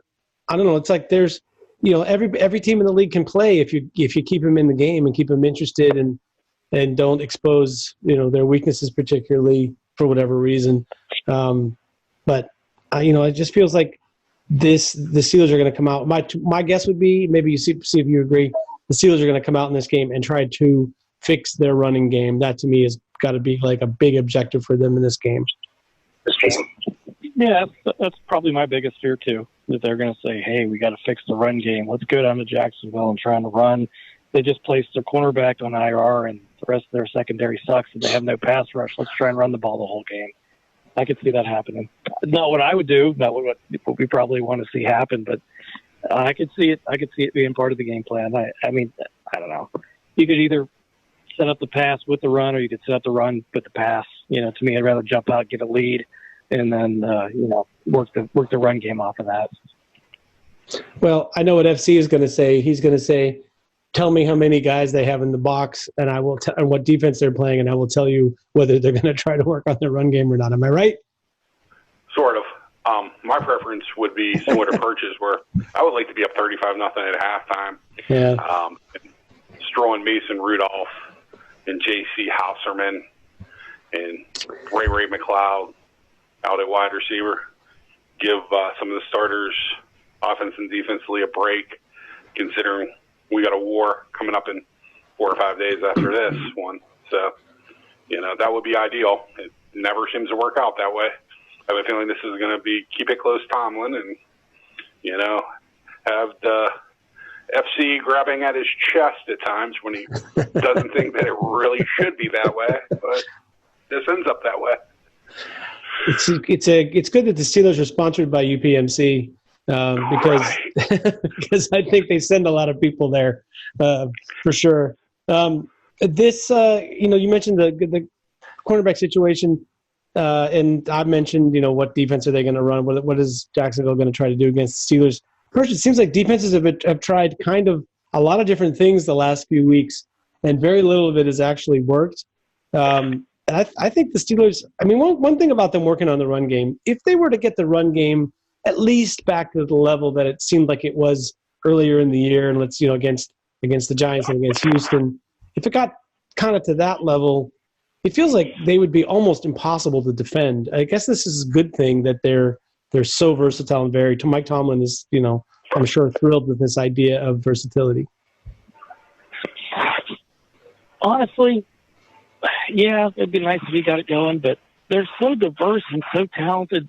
I don't know. It's like there's every team in the league can play if you keep them in the game and keep them interested and don't expose their weaknesses, particularly for whatever reason. But it just feels like the Steelers are going to come out. My guess would be, maybe you see if you agree, the Steelers are going to come out in this game and try to fix their running game. That to me has got to be like a big objective for them in this game. Yeah, that's probably my biggest fear too. That they're going to say, "Hey, we got to fix the run game. Let's go down to Jacksonville and try to run." They just placed their cornerback on IR, and the rest of their secondary sucks, and they have no pass rush. Let's try and run the ball the whole game. I could see that happening. Not what I would do, not what we probably want to see happen, but I could see it. I could see it being part of the game plan. I mean, I don't know. You could either set up the pass with the run, or you could set up the run with the pass. To me, I'd rather jump out, get a lead, and then work the run game off of that. Well, I know what FC is going to say. He's going to say, "Tell me how many guys they have in the box, and I will and what defense they're playing, and I will tell you whether they're going to try to work on their run game or not." Am I right? Sort of. My preference would be similar to Perch's, where I would like to be up 35-0 at halftime. Yeah. Throwing Mason Rudolph and J.C. Hauserman and Ray McLeod out at wide receiver. Give some of the starters, offense and defensively, a break, considering we got a war coming up in 4 or 5 days after this one. So, that would be ideal. It never seems to work out that way. I have a feeling this is going to be keep it close Tomlin and, have the FC grabbing at his chest at times when he doesn't think that it really should be that way. But this ends up that way. It's good that the Steelers are sponsored by UPMC because because I think they send a lot of people there for sure. You mentioned the cornerback situation, and I mentioned what defense are they going to run? What is Jacksonville going to try to do against the Steelers? First, it seems like defenses have tried kind of a lot of different things the last few weeks, and very little of it has actually worked. And I think the Steelers, one thing about them working on the run game, if they were to get the run game at least back to the level that it seemed like it was earlier in the year, and against the Giants and against Houston, if it got kind of to that level, it feels like they would be almost impossible to defend. I guess this is a good thing that they're so versatile and varied. Mike Tomlin is, I'm sure, thrilled with this idea of versatility. Honestly, yeah, it'd be nice if he got it going, but they're so diverse and so talented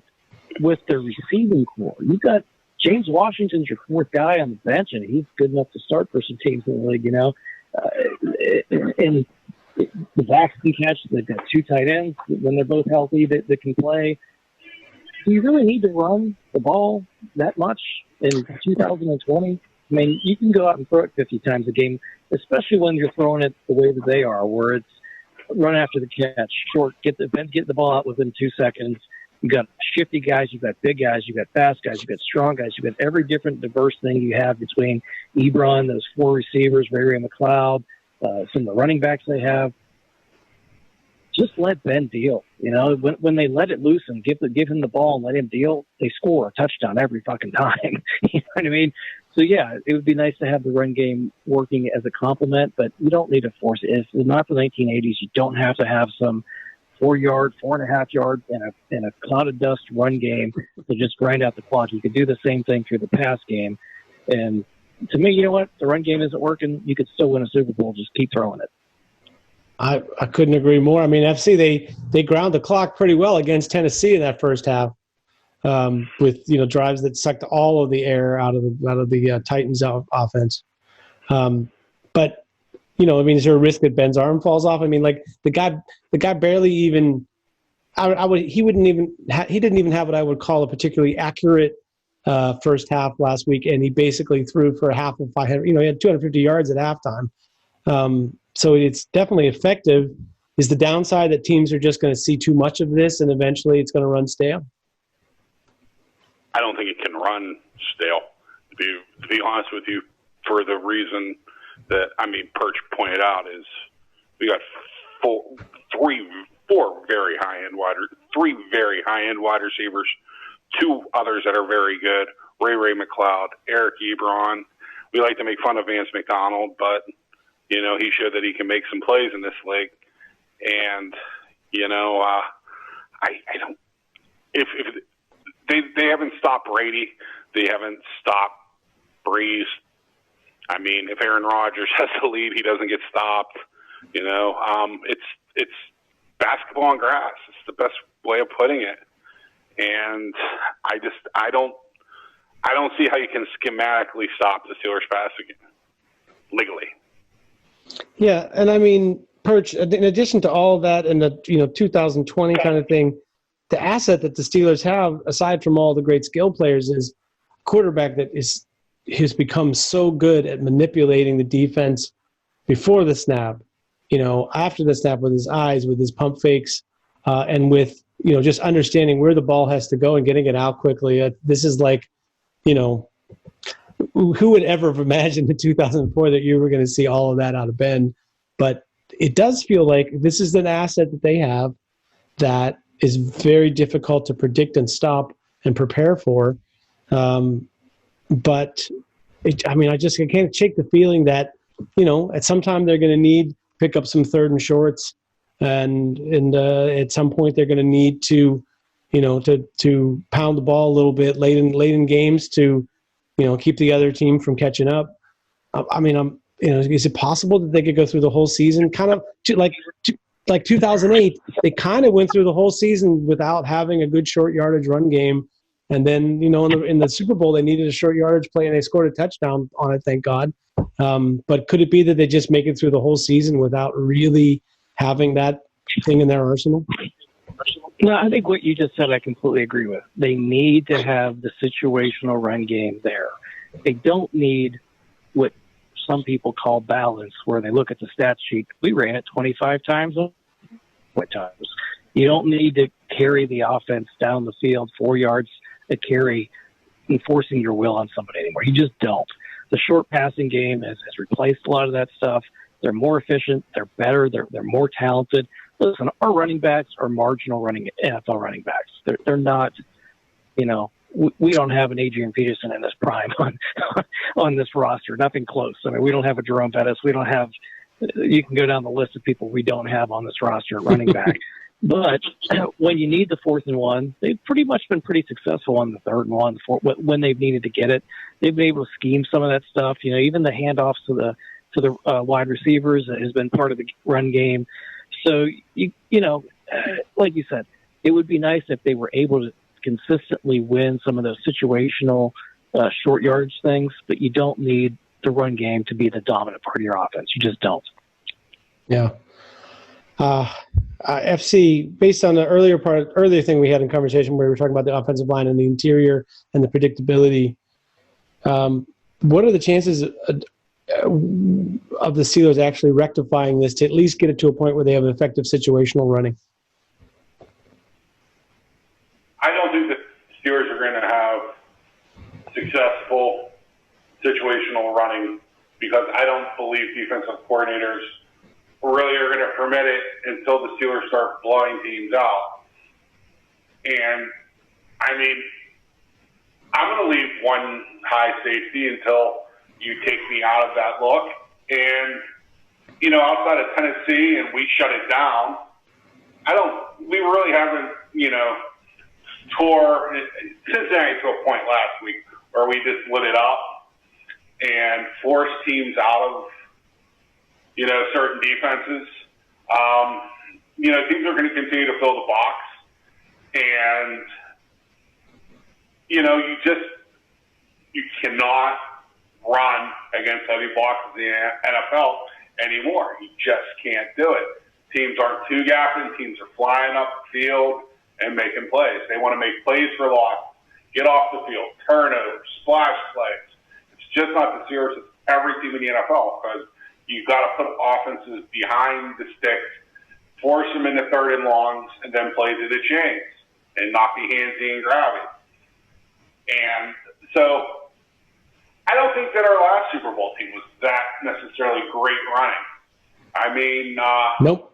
with their receiving core. You've got James Washington's your fourth guy on the bench, and he's good enough to start for some teams in the league, and the backs can catch. They've got two tight ends when they're both healthy that can play. Do you really need to run the ball that much in 2020? You can go out and throw it 50 times a game, especially when you're throwing it the way that they are, where it's run after the catch, short, get the ball out within 2 seconds. You've got shifty guys, you've got big guys, you've got fast guys, you've got strong guys, you've got every different diverse thing you have between Ebron, those four receivers, Ray McLeod, some of the running backs they have. Just let Ben deal. When they let it loose and give him the ball and let him deal, they score a touchdown every fucking time. You know what I mean? So, yeah, it would be nice to have the run game working as a complement, but you don't need to force it. It's not the 1980s. You don't have to have some 4-yard, 4.5-yard, and a cloud of dust run game to just grind out the clock. You could do the same thing through the pass game. And to me, you know what? The run game isn't working. You could still win a Super Bowl. Just keep throwing it. I couldn't agree more. FC, they ground the clock pretty well against Tennessee in that first half, with drives that sucked all of the air out of the Titans offense. But is there a risk that Ben's arm falls off? The guy barely even. He didn't even have what I would call a particularly accurate first half last week, and he basically threw for a half of 500. He had 250 yards at halftime. So it's definitely effective. Is the downside that teams are just going to see too much of this and eventually it's going to run stale? I don't think it can run stale, to be honest with you, for the reason that, Perch pointed out is we got three very high-end wide receivers, two others that are very good, Ray McLeod, Eric Ebron. We like to make fun of Vance McDonald, but he showed that he can make some plays in this league. And, I don't – if they haven't stopped Brady, they haven't stopped Breeze. If Aaron Rodgers has the lead, he doesn't get stopped. It's basketball on grass. It's the best way of putting it. And I don't see how you can schematically stop the Steelers passing legally. Yeah, and Perch, in addition to all of that and the 2020 kind of thing, the asset that the Steelers have, aside from all the great skill players, is a quarterback that has become so good at manipulating the defense before the snap, after the snap, with his eyes, with his pump fakes, and with just understanding where the ball has to go and getting it out quickly. This is like, who would ever have imagined in 2004 that you were going to see all of that out of Ben? But it does feel like this is an asset that they have that is very difficult to predict and stop and prepare for. But I can't shake the feeling that, at some time they're going to pick up some third and shorts, and at some point they're going to need to pound the ball a little bit late in games to, keep the other team from catching up. Is it possible that they could go through the whole season kind of like 2008? They kind of went through the whole season without having a good short yardage run game. And then, in the Super Bowl, they needed a short yardage play and they scored a touchdown on it, thank God. But could it be that they just make it through the whole season without really having that thing in their arsenal? No, I think what you just said I completely agree with. They need to have the situational run game there. They don't need what some people call balance, where they look at the stat sheet. We ran it 25 times. What times? You don't need to carry the offense down the field 4 yards a carry, enforcing your will on somebody anymore. You just don't. The short passing game has replaced a lot of that stuff. They're more efficient. They're better. They're more talented. Listen, our running backs are marginal NFL running backs. They're not, we don't have an Adrian Peterson in this prime on this roster. Nothing close. I mean, we don't have a Jerome Bettis. We don't have. You can go down the list of people we don't have on this roster at running back. But when you need the 4th and 1, they've pretty much been pretty successful on the 3rd and 1 when they've needed to get it. They've been able to scheme some of that stuff. Even the handoffs to the wide receivers has been part of the run game. So like you said, it would be nice if they were able to consistently win some of those situational short yardage things. But you don't need the run game to be the dominant part of your offense. You just don't. Yeah. FC, based on the earlier thing we had in conversation where we were talking about the offensive line and the interior and the predictability, what are the chances of the Steelers actually rectifying this to at least get it to a point where they have effective situational running? I don't think the Steelers are going to have successful situational running because I don't believe defensive coordinators really are going to permit it until the Steelers start blowing teams out. And, I mean, I'm going to leave one high safety until you take me out of that look. And, outside of Tennessee and we shut it down, we really haven't, tore Cincinnati to a point last week where we just lit it up and forced teams out of, certain defenses. Teams are going to continue to fill the box. And, you cannot run against heavy boxes in the NFL anymore. You just can't do it. Teams aren't two-gapping. Teams are flying up the field and making plays. They want to make plays for loss, get off the field, turnovers, splash plays. It's just not the Steelers. It's every team in the NFL because you've got to put offenses behind the sticks, force them into 3rd and longs, and then play to the chains and not be handsy and grabby. And so I don't think that our last Super Bowl team was that necessarily great running. I mean, nope.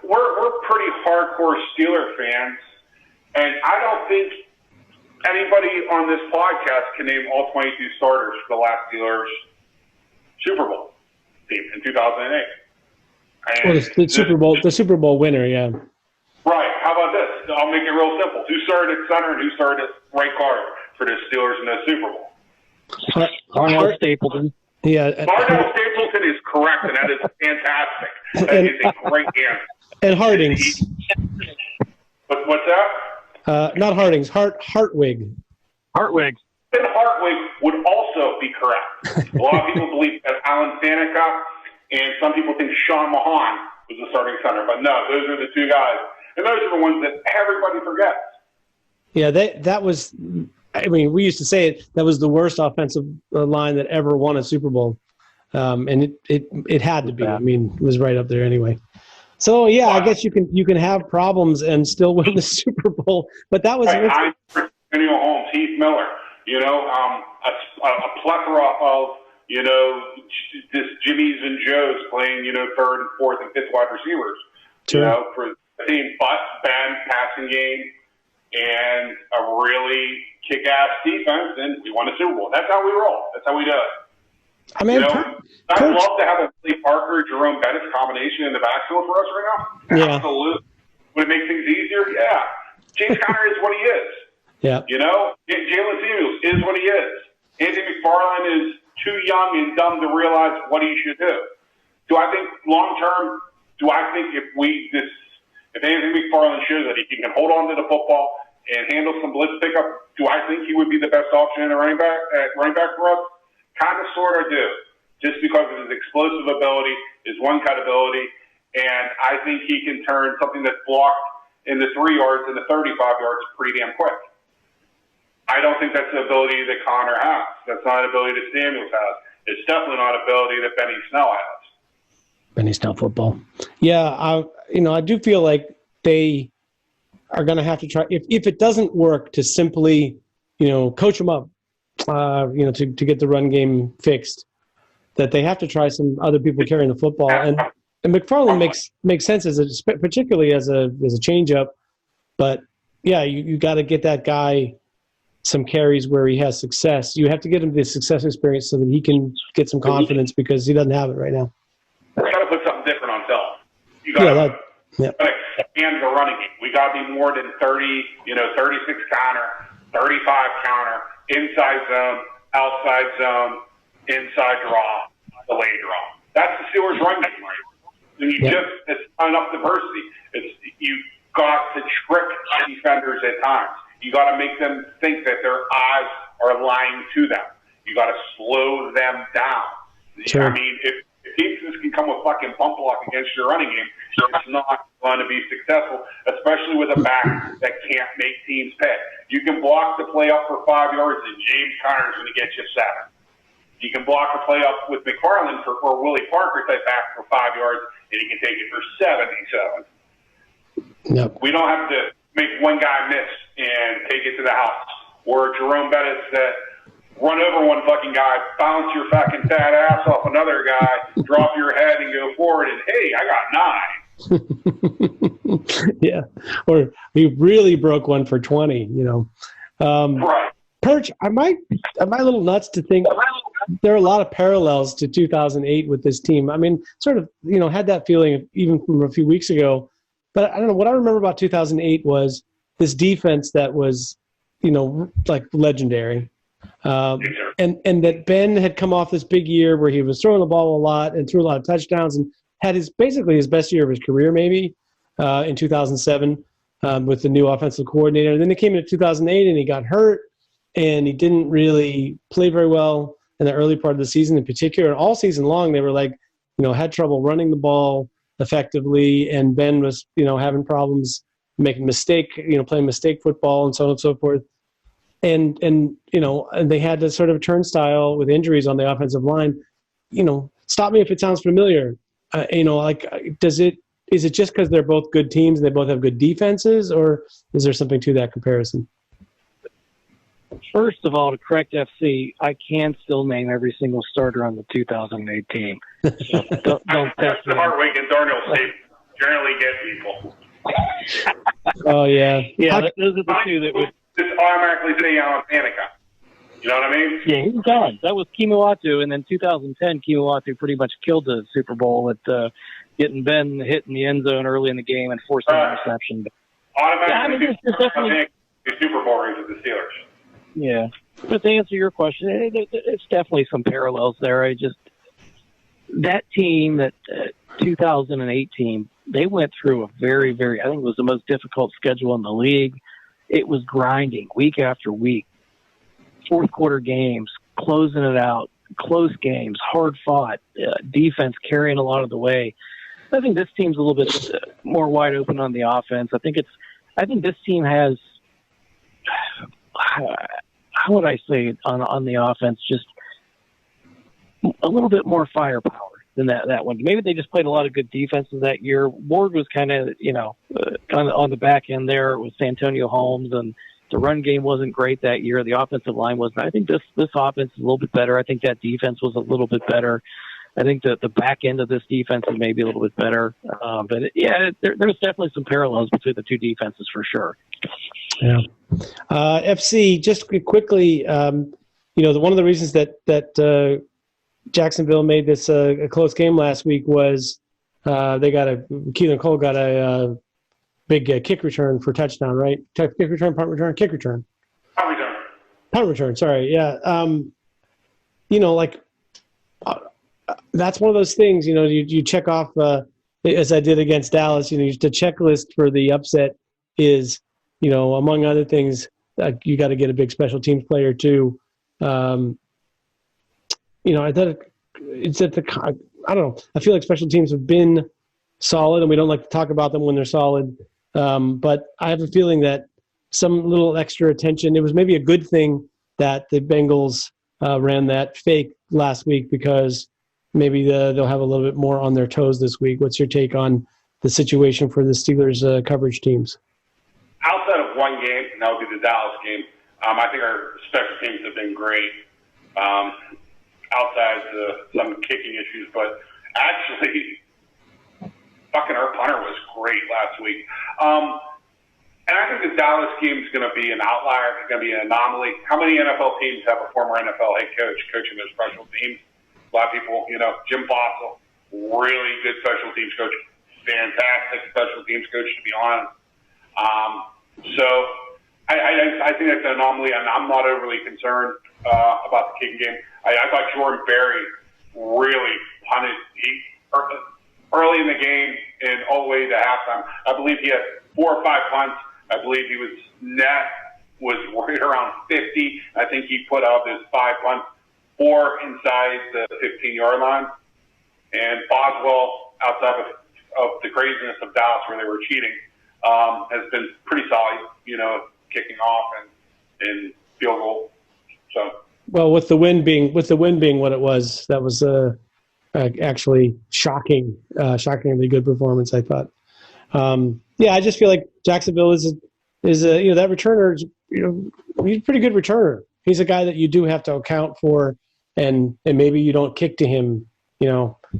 We're pretty hardcore Steeler fans, and I don't think anybody on this podcast can name all 22 starters for the last Steelers Super Bowl team in 2008. Well, the Super Bowl winner, yeah. Right. How about this? I'll make it real simple. Who started at center and who started at right guard for the Steelers in the Super Bowl? Arnell Stapleton. Yeah. Arnell Stapleton is correct, and that is fantastic. That is a great answer. And Hardings. What's that? Not Hardings. Hartwig. Hartwig. And Hartwig would also be correct. A lot of people believe that Alan Faneca, and some people think Sean Mahan was the starting center. But no, those are the two guys. And those are the ones that everybody forgets. Yeah, that was – I mean, we used to say that was the worst offensive line that ever won a Super Bowl. And it had to be. I mean, it was right up there anyway. So, yeah, I guess you can have problems and still win the Super Bowl. But that was right. Daniel Holmes, Heath Miller, a plethora of, just Jimmies and Joes playing, 3rd and 4th and 5th wide receivers, sure. For the team. But Ben, passing game, and a really kick-ass defense, and we won a Super Bowl. That's how we roll. That's how we do it. I mean, I'd love to have a Lee Parker, Jerome Bettis combination in the backfield for us right now. Yeah. Absolutely. Would it make things easier? Yeah. James Conner is what he is. Yeah. Jalen Samuels is what he is. Anthony McFarland is too young and dumb to realize what he should do. Do I think long-term, if Anthony McFarland shows that he can hold on to the football and handle some blitz pickup, do I think he would be the best option in the running back for us? Kind of, sort of do. Just because of his explosive ability, his one-cut ability, And I think he can turn something that's blocked in the 3 yards into 35 yards pretty damn quick. I don't think that's the ability that Connor has. That's not an ability that Samuels has. It's definitely not an ability that Benny Snell has. Benny Snell football. Yeah, I do feel like they are going to have to try, if it doesn't work, to simply, coach them up, to get the run game fixed, that they have to try some other people carrying the football. And McFarland makes sense particularly as a change up. But yeah, you got to get that guy some carries where he has success. You have to get him the success experience so that he can get some confidence, because he doesn't have it right now. You got to put something different on film. You got to expand the running game. We got to be more than 30, 36 counter, 35 counter, inside zone, outside zone, inside draw, delay draw. That's the Steelers' run game, right? And it's not enough diversity. You got to trick defenders at times. You got to make them think that their eyes are lying to them. You got to slow them down. Sure. I mean, if teams can come with fucking bump block against your running game, it's not going to be successful, especially with a back that can't make teams pay. You can block the play up for 5 yards, and James Conner's going to get you 7. You can block the play up with McFarland or Willie Parker type back for 5 yards, and he can take it for 77. Yep. We don't have to make one guy miss and take it to the house. Or Jerome Bettis that run over one fucking guy, bounce your fucking fat ass off another guy, drop your head and go forward, and hey, I got 9. Yeah. Or he really broke one for 20, Right. Perch, am I a little nuts to think there are a lot of parallels to 2008 with this team? I mean, sort of, had that feeling even from a few weeks ago. But I don't know, what I remember about 2008 was this defense that was, like legendary. And that Ben had come off this big year where he was throwing the ball a lot and threw a lot of touchdowns and had basically his best year of his career maybe in 2007 with the new offensive coordinator. And then he came into 2008 and he got hurt and he didn't really play very well in the early part of the season in particular. And all season long they were like, had trouble running the ball effectively, and Ben was, having problems making playing mistake football and so on and so forth. And they had this sort of turnstile with injuries on the offensive line. Stop me if it sounds familiar. Is it just because they're both good teams and they both have good defenses, or is there something to that comparison? First of all, to correct FC, I can still name every single starter on the 2008 team. So don't That's the Hartwig and Darnell State generally get people. Oh, yeah. Yeah, those are the two that would just automatically say on Panica. You know what I mean? Yeah, he's gone. That was Kimuatu, and then 2010, Kimuatu pretty much killed the Super Bowl with getting Ben hit in the end zone early in the game and forcing an interception. Automatically, the Super Bowl rings with the Steelers. Yeah, but to answer your question, it's definitely some parallels there. That team, that 2008 team, they went through a very, very, I think it was the most difficult schedule in the league. It was grinding week after week, fourth quarter games, closing it out, close games, hard fought, defense carrying a lot of the way. I think this team's a little bit more wide open on the offense. I think this team has, how would I say on the offense, just a little bit more firepower than that one. Maybe they just played a lot of good defenses that year. Ward was kind of on the back end there with Santonio Holmes, and the run game wasn't great that year. The offensive line wasn't. I think this offense is a little bit better. I think that defense was a little bit better. I think that the back end of this defense is maybe a little bit better. There's definitely some parallels between the two defenses for sure. Yeah. FC, just quickly, one of the reasons that Jacksonville made this a close game last week was Keelan Cole got a big kick return for touchdown, right? Kick return, punt return, kick return. Punt return, sorry. Yeah. That's one of those things, you check off, as I did against Dallas, the checklist for the upset is, among other things, you got to get a big special teams player too. I thought it's at I don't know. I feel like special teams have been solid, and we don't like to talk about them when they're solid. But I have a feeling that some little extra attention, it was maybe a good thing that the Bengals ran that fake last week, because maybe they'll have a little bit more on their toes this week. What's your take on the situation for the Steelers coverage teams? Outside of one game, and that would be the Dallas game, I think our special teams have been great. Outside some kicking issues, but actually, fucking our punter was great last week. And I think the Dallas game is going to be an outlier. It's going to be an anomaly. How many NFL teams have a former NFL head coach coaching their special teams? A lot of people, Jim Fossil, really good special teams coach, fantastic special teams coach, to be honest. So I think that's an anomaly, and I'm not overly concerned about the kicking game. I thought Jordan Berry really punted early in the game and all the way to halftime. I believe he had 4 or 5 punts. I believe he was net was right around 50. I think he put out his 5 punts, 4 inside the 15-yard line. And Boswell, outside of the craziness of Dallas where they were cheating, has been pretty solid, kicking off and field goal. So. Well, with the wind being what it was, that was actually shockingly good performance, I thought. I just feel like Jacksonville is that returner is, he's a pretty good returner. He's a guy that you do have to account for, and maybe you don't kick to him.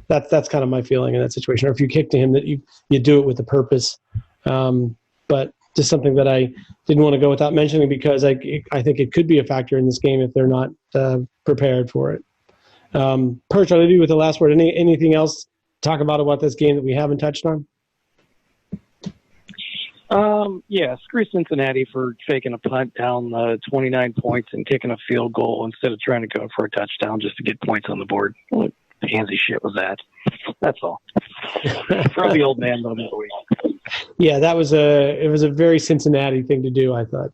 That's kind of my feeling in that situation. Or if you kick to him, that you do it with a purpose. But just something that I didn't want to go without mentioning, because I think it could be a factor in this game if they're not prepared for it. Perch, I'll leave you with the last word. Anything else to talk about this game that we haven't touched on? Screw Cincinnati for faking a punt down 29 points and kicking a field goal instead of trying to go for a touchdown just to get points on the board. What pansy shit was that? That's all. Throw the old man moment of the week. Yeah, it was a very Cincinnati thing to do, I thought.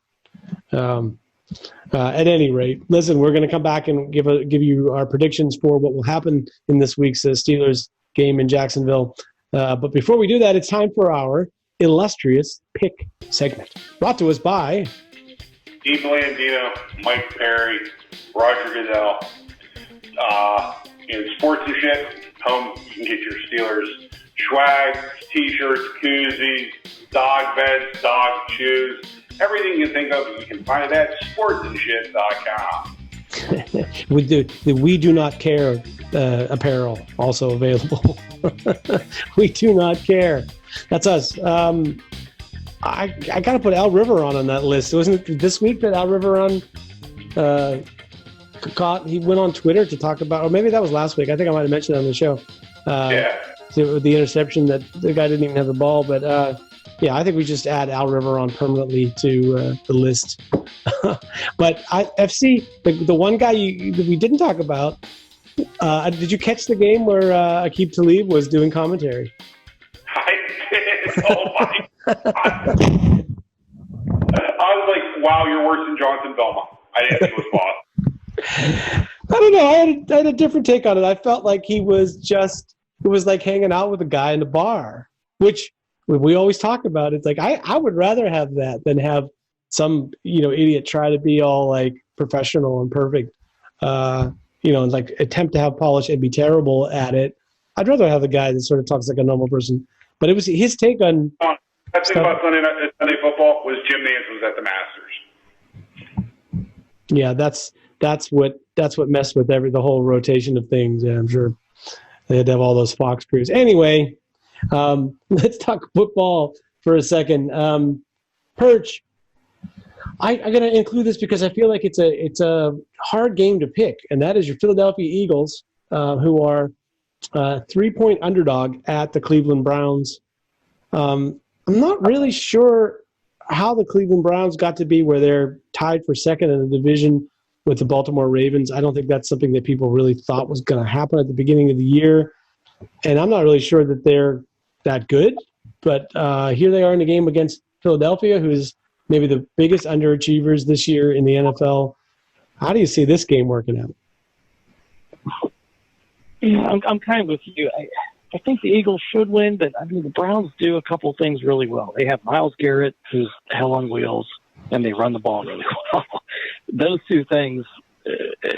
At any rate, listen, we're going to come back and give you our predictions for what will happen in this week's Steelers game in Jacksonville. But before we do that, it's time for our illustrious pick segment, brought to us by Dean Blandino, Mike Perry, Roger Goodell. In sports and shit, home you can get your Steelers swag, t-shirts, koozies, dog beds, dog shoes, everything you think of, you can find it at sportsandshit.com. We do not care apparel also available. We do not care. That's us. I got to put Al Riveron on that list. Wasn't it this week that Al Riveron he went on Twitter to talk about, or maybe that was last week. I think I might have mentioned it on the show. The interception that the guy didn't even have the ball. But I think we just add Al Riveron permanently to the list. But FC, the one guy we didn't talk about, did you catch the game where Aqib Talib was doing commentary? I did. Oh my God. I was like, wow, you're worse than Johnson Belmont. I didn't think it was boss. I don't know. I had a different take on it. I felt like it was like hanging out with a guy in a bar, which we always talk about. It's like, I would rather have that than have some, idiot try to be all like professional and perfect, and like attempt to have polish and be terrible at it. I'd rather have the guy that sort of talks like a normal person. But it was his take on. The thing about Sunday football was Jim Nance was at the Masters. Yeah, that's what messed with the whole rotation of things. Yeah, I'm sure they had to have all those Fox crews. Anyway, let's talk football for a second. Perch, I'm going to include this because I feel like it's a hard game to pick, and that is your Philadelphia Eagles, who are 3-point underdog at the Cleveland Browns. I'm not really sure how the Cleveland Browns got to be where they're tied for second in the division with the Baltimore Ravens. I don't think that's something that people really thought was going to happen at the beginning of the year. And I'm not really sure that they're that good. But here they are in the game against Philadelphia, who's maybe the biggest underachievers this year in the NFL. How do you see this game working out? Yeah, I'm kind of with you. I think the Eagles should win, but I mean the Browns do a couple things really well. They have Myles Garrett, who's hell on wheels, and they run the ball really well. Those two things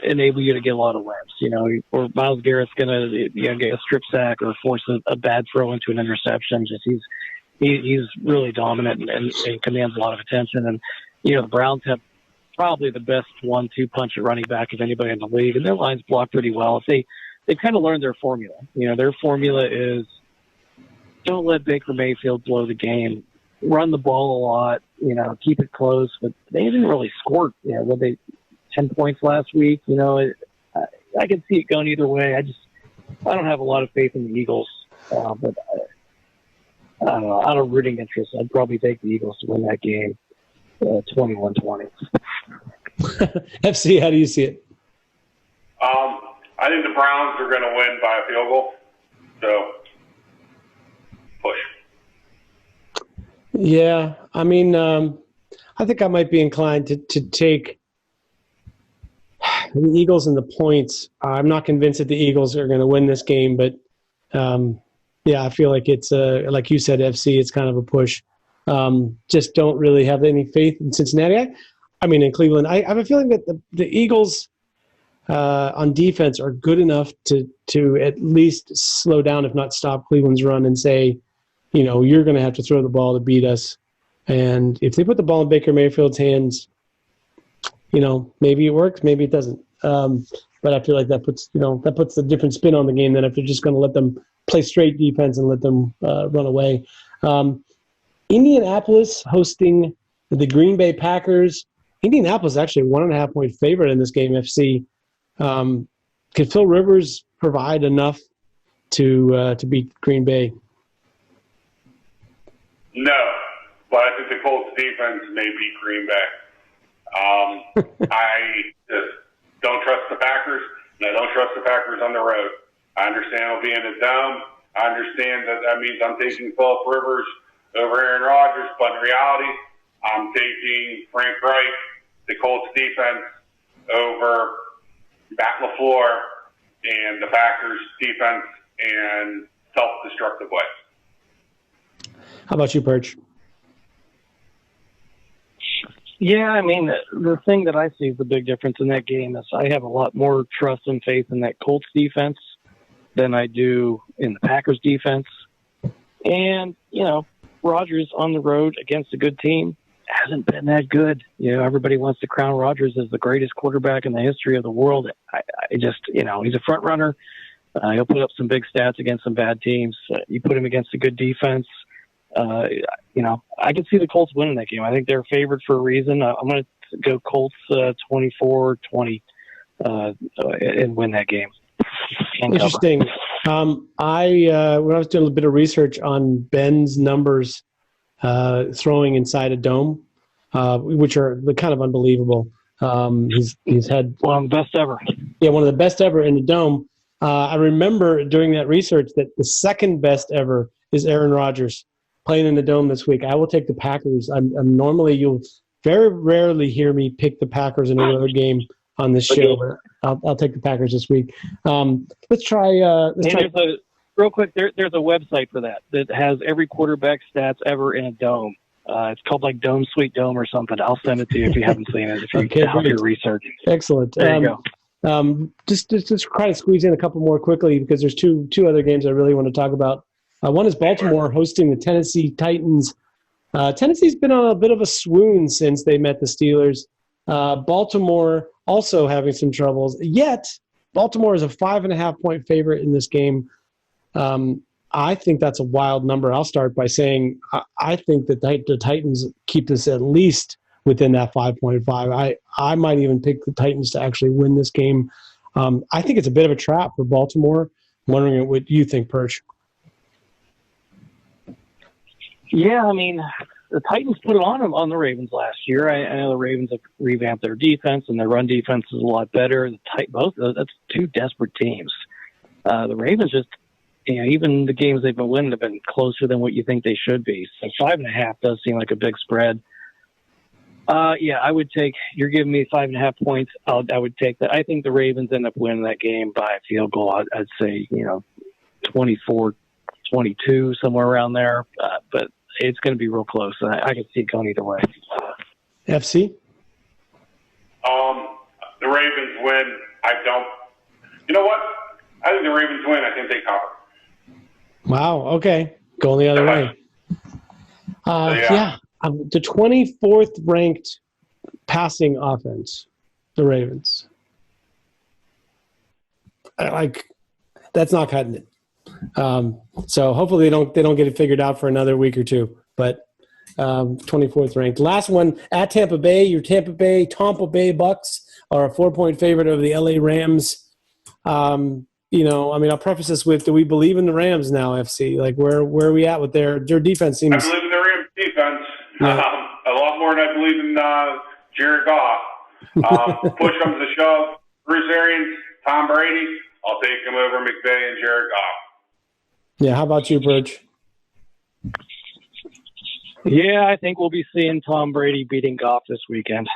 enable you to get a lot of wins, or Myles Garrett's going to get a strip sack or force a bad throw into an interception. Just he's really dominant and commands a lot of attention. And, the Browns have probably the best 1-2 punch at running back of anybody in the league, and their lines block pretty well. They've kind of learned their formula. Their formula is don't let Baker Mayfield blow the game, run the ball a lot, keep it close, but they didn't really score. When they 10 points last week, I can see it going either way. I don't have a lot of faith in the Eagles, but I don't know. Out of rooting interest, I'd probably take the Eagles to win that game, 21-20. FC, how do you see it? I think the Browns are going to win by a field goal. So, push. Yeah, I mean, I think I might be inclined to take the Eagles and the points. I'm not convinced that the Eagles are going to win this game, but yeah, I feel like it's like you said, FC. It's kind of a push. Just don't really have any faith in Cincinnati. I mean, in Cleveland, I have a feeling that the Eagles on defense are good enough to at least slow down, if not stop Cleveland's run, and say, you're going to have to throw the ball to beat us. And if they put the ball in Baker Mayfield's hands, maybe it works, maybe it doesn't. But I feel like that puts a different spin on the game than if they're just going to let them play straight defense and let them run away. Indianapolis hosting the Green Bay Packers. Indianapolis is actually a 1.5-point favorite in this game, FC. Can Phil Rivers provide enough to beat Green Bay? No, but I think the Colts defense may beat Green Bay. I just don't trust the Packers, and I don't trust the Packers on the road. I understand it'll be in a dome. I understand that means I'm taking Philip Rivers over Aaron Rodgers, but in reality, I'm taking Frank Reich, the Colts defense, over Matt LaFleur and the Packers defense and self-destructive way. How about you, Perch? Yeah, I mean, the thing that I see is the big difference in that game is I have a lot more trust and faith in that Colts defense than I do in the Packers defense. And, Rodgers on the road against a good team hasn't been that good. Everybody wants to crown Rodgers as the greatest quarterback in the history of the world. I just, he's a front runner. He'll put up some big stats against some bad teams. You put him against a good defense. I can see the Colts winning that game. I think they're favored for a reason. I'm going to go Colts 24-20 and win that game. Interesting. When I was doing a bit of research on Ben's numbers throwing inside a dome, which are kind of unbelievable. He's had one of the best ever. Yeah, one of the best ever in the dome. I remember during that research that the second best ever is Aaron Rodgers playing in the dome this week. I will take the Packers. I'm normally you'll very rarely hear me pick the Packers in a road game on this show, but I'll take the Packers this week. Let's try. Real quick, there's a website for that has every quarterback stats ever in a dome. It's called like Dome Sweet Dome or something. I'll send it to you if you haven't seen it. If you can help your research. Excellent. There you go. Just try to squeeze in a couple more quickly because there's two other games I really want to talk about. One is Baltimore hosting the Tennessee Titans. Tennessee's been on a bit of a swoon since they met the Steelers. Baltimore also having some troubles. Yet, Baltimore is a 5.5-point favorite in this game. I think that's a wild number. I'll start by saying I think that the Titans keep this at least within that 5.5. I might even pick the Titans to actually win this game. I think it's a bit of a trap for Baltimore. I'm wondering what you think, Perch. Yeah, I mean, the Titans put it on them on the Ravens last year. I know the Ravens have revamped their defense, and their run defense is a lot better. Both of those, that's two desperate teams. The Ravens just, even the games they've been winning have been closer than what you think they should be. So 5.5 does seem like a big spread. Yeah, I would take. You're giving me 5.5 points. I would take that. I think the Ravens end up winning that game by a field goal. I'd say 24-20 22, somewhere around there. But it's going to be real close. I can see it going either way. FC? The Ravens win. I don't. You know what? I think the Ravens win. I think they cover. Wow. Okay. Going the other way. The 24th ranked passing offense, the Ravens. That's not cutting it. So hopefully they don't get it figured out for another week or two. But 24th ranked. Last one at Tampa Bay. Your Tampa Bay Bucks are a 4-point favorite over the LA Rams. I'll preface this with: do we believe in the Rams now, FC? Like, where are we at with their defense? Seems. I believe in the Rams defense a lot more than I believe in Jared Goff. Push comes to shove. Bruce Arians, Tom Brady. I'll take him over McVay and Jared Goff. Yeah, how about you, Birch? Yeah, I think we'll be seeing Tom Brady beating Goff this weekend.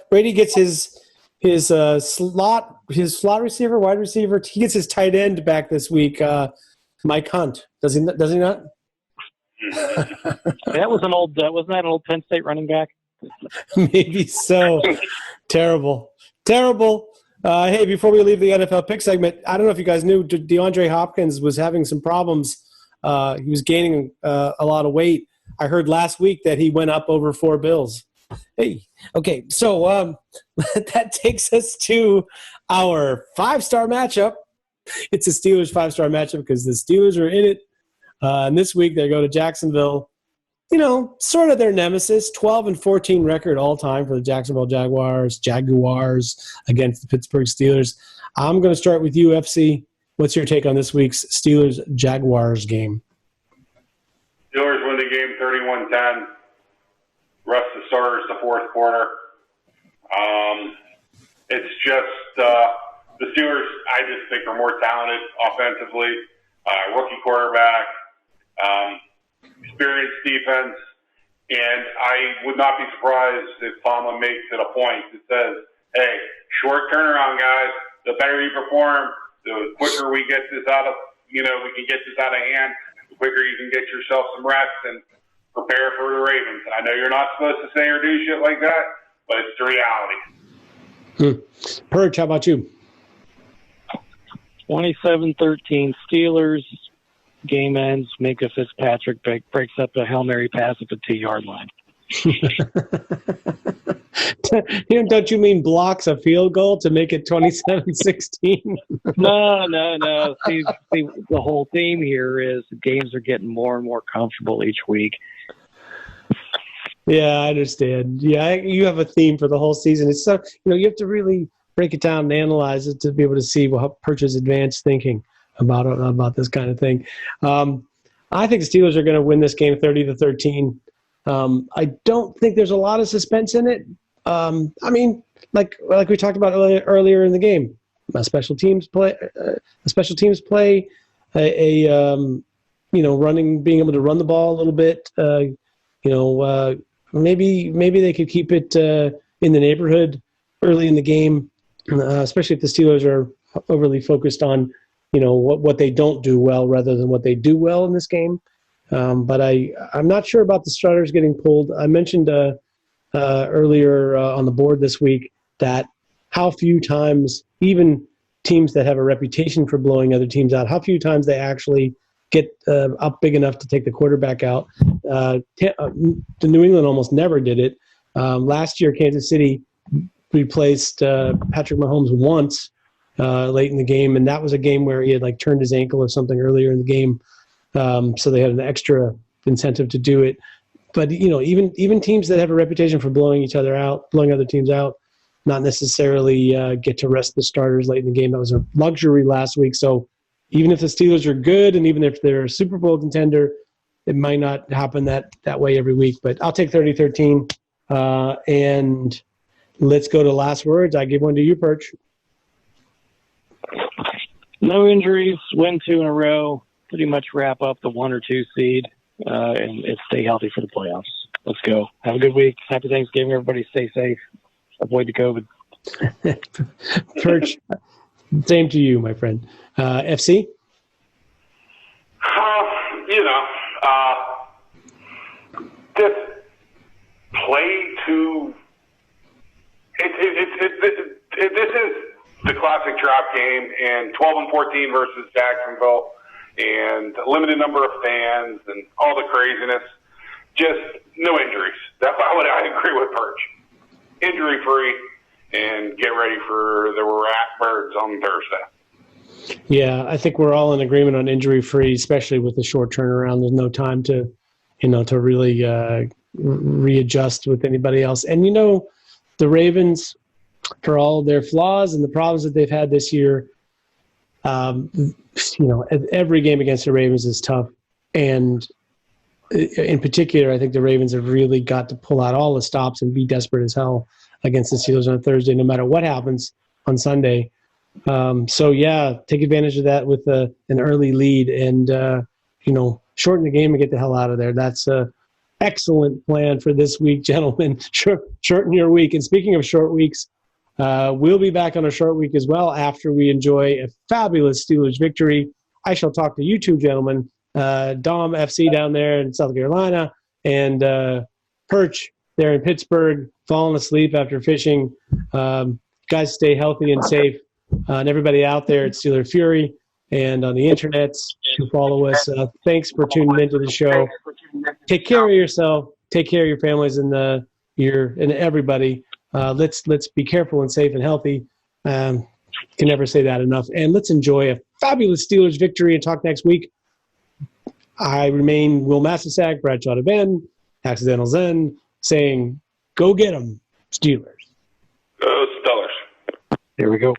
Brady gets his slot receiver, wide receiver. He gets his tight end back this week. Mike Hunt, does he not? Wasn't that an old Penn State running back? Maybe so. Terrible. Hey, before we leave the NFL pick segment, I don't know if you guys knew DeAndre Hopkins was having some problems. He was gaining a lot of weight. I heard last week that he went up over 4 bills. Hey, okay, so that takes us to our 5-star matchup. It's a Steelers 5-star matchup because the Steelers are in it. And this week they go to Jacksonville. Sort of their nemesis, 12-14 record all time for the Jacksonville Jaguars against the Pittsburgh Steelers. I'm going to start with you, FC. What's your take on this week's Steelers-Jaguars game? Steelers win the game 31-10. Rest the starters the fourth quarter. It's just the Steelers, I just think, are more talented offensively. Rookie quarterback, experienced defense, and I would not be surprised if Tomlin makes it a point that says, hey, short turnaround, guys. The better you perform, the quicker we get this out of, we can get this out of hand, the quicker you can get yourself some rest and prepare for the Ravens. And I know you're not supposed to say or do shit like that, but it's the reality. Perch, how about you? 27-13 Steelers. Game ends. Minka Fitzpatrick breaks up a Hail Mary pass at the 2-yard line. Don't you mean blocks a field goal to make it 27-16? No. See, the whole theme here is the games are getting more and more comfortable each week. Yeah, I understand. Yeah, you have a theme for the whole season. It's so you have to really break it down and analyze it to be able to see what Perch's advanced thinking about this kind of thing. I think the Steelers are going to win this game 30-13. I don't think there's a lot of suspense in it. Like we talked about earlier in the game, special teams play, being able to run the ball a little bit. Maybe they could keep it in the neighborhood early in the game, especially if the Steelers are overly focused on what they don't do well rather than what they do well in this game. But I'm not sure about the starters getting pulled. I mentioned earlier on the board this week that how few times, even teams that have a reputation for blowing other teams out, how few times they actually get up big enough to take the quarterback out. The New England almost never did it. Last year, Kansas City replaced Patrick Mahomes once late in the game, and that was a game where he had turned his ankle or something earlier in the game, so they had an extra incentive to do it. But even teams that have a reputation for blowing other teams out, not necessarily get to rest the starters late in the game. That was a luxury last week. So even if the Steelers are good, and even if they're a Super Bowl contender, it might not happen that way every week. But I'll take 30-13, and let's go to last words. I give one to you, Perch. No injuries, win 2 in a row, pretty much wrap up the 1 or 2 seed, and stay healthy for the playoffs. Let's go. Have a good week. Happy Thanksgiving. Everybody stay safe. Avoid the COVID. Same to you, my friend. FC? Just play to. This is the classic trap game, and 12-14 versus Jacksonville, and a limited number of fans, and all the craziness. Just no injuries. That's why I agree with Perch. Injury free, and get ready for the rat birds on Thursday. Yeah, I think we're all in agreement on injury free, especially with the short turnaround. There's no time to really readjust with anybody else. And the Ravens, for all their flaws and the problems that they've had this year, every game against the Ravens is tough. And in particular, I think the Ravens have really got to pull out all the stops and be desperate as hell against the Steelers on Thursday, no matter what happens on Sunday. Take advantage of that with an early lead and, shorten the game and get the hell out of there. That's an excellent plan for this week, gentlemen. Shorten your week. And speaking of short weeks, we'll be back on a short week as well after we enjoy a fabulous Steelers victory. I shall talk to you two gentlemen, Dom FC down there in South Carolina and Perch there in Pittsburgh, falling asleep after fishing. Guys, stay healthy and safe. And everybody out there at SteelerFury and on the internets who follow us, thanks for tuning into the show. Take care of yourself. Take care of your families and everybody. Let's be careful and safe and healthy. Can never say that enough. And let's enjoy a fabulous Steelers victory and talk next week. I remain Will Massasak, Bradshaw to Ben, Accidental Zen, saying, go get 'em, Steelers. Go Steelers. There we go.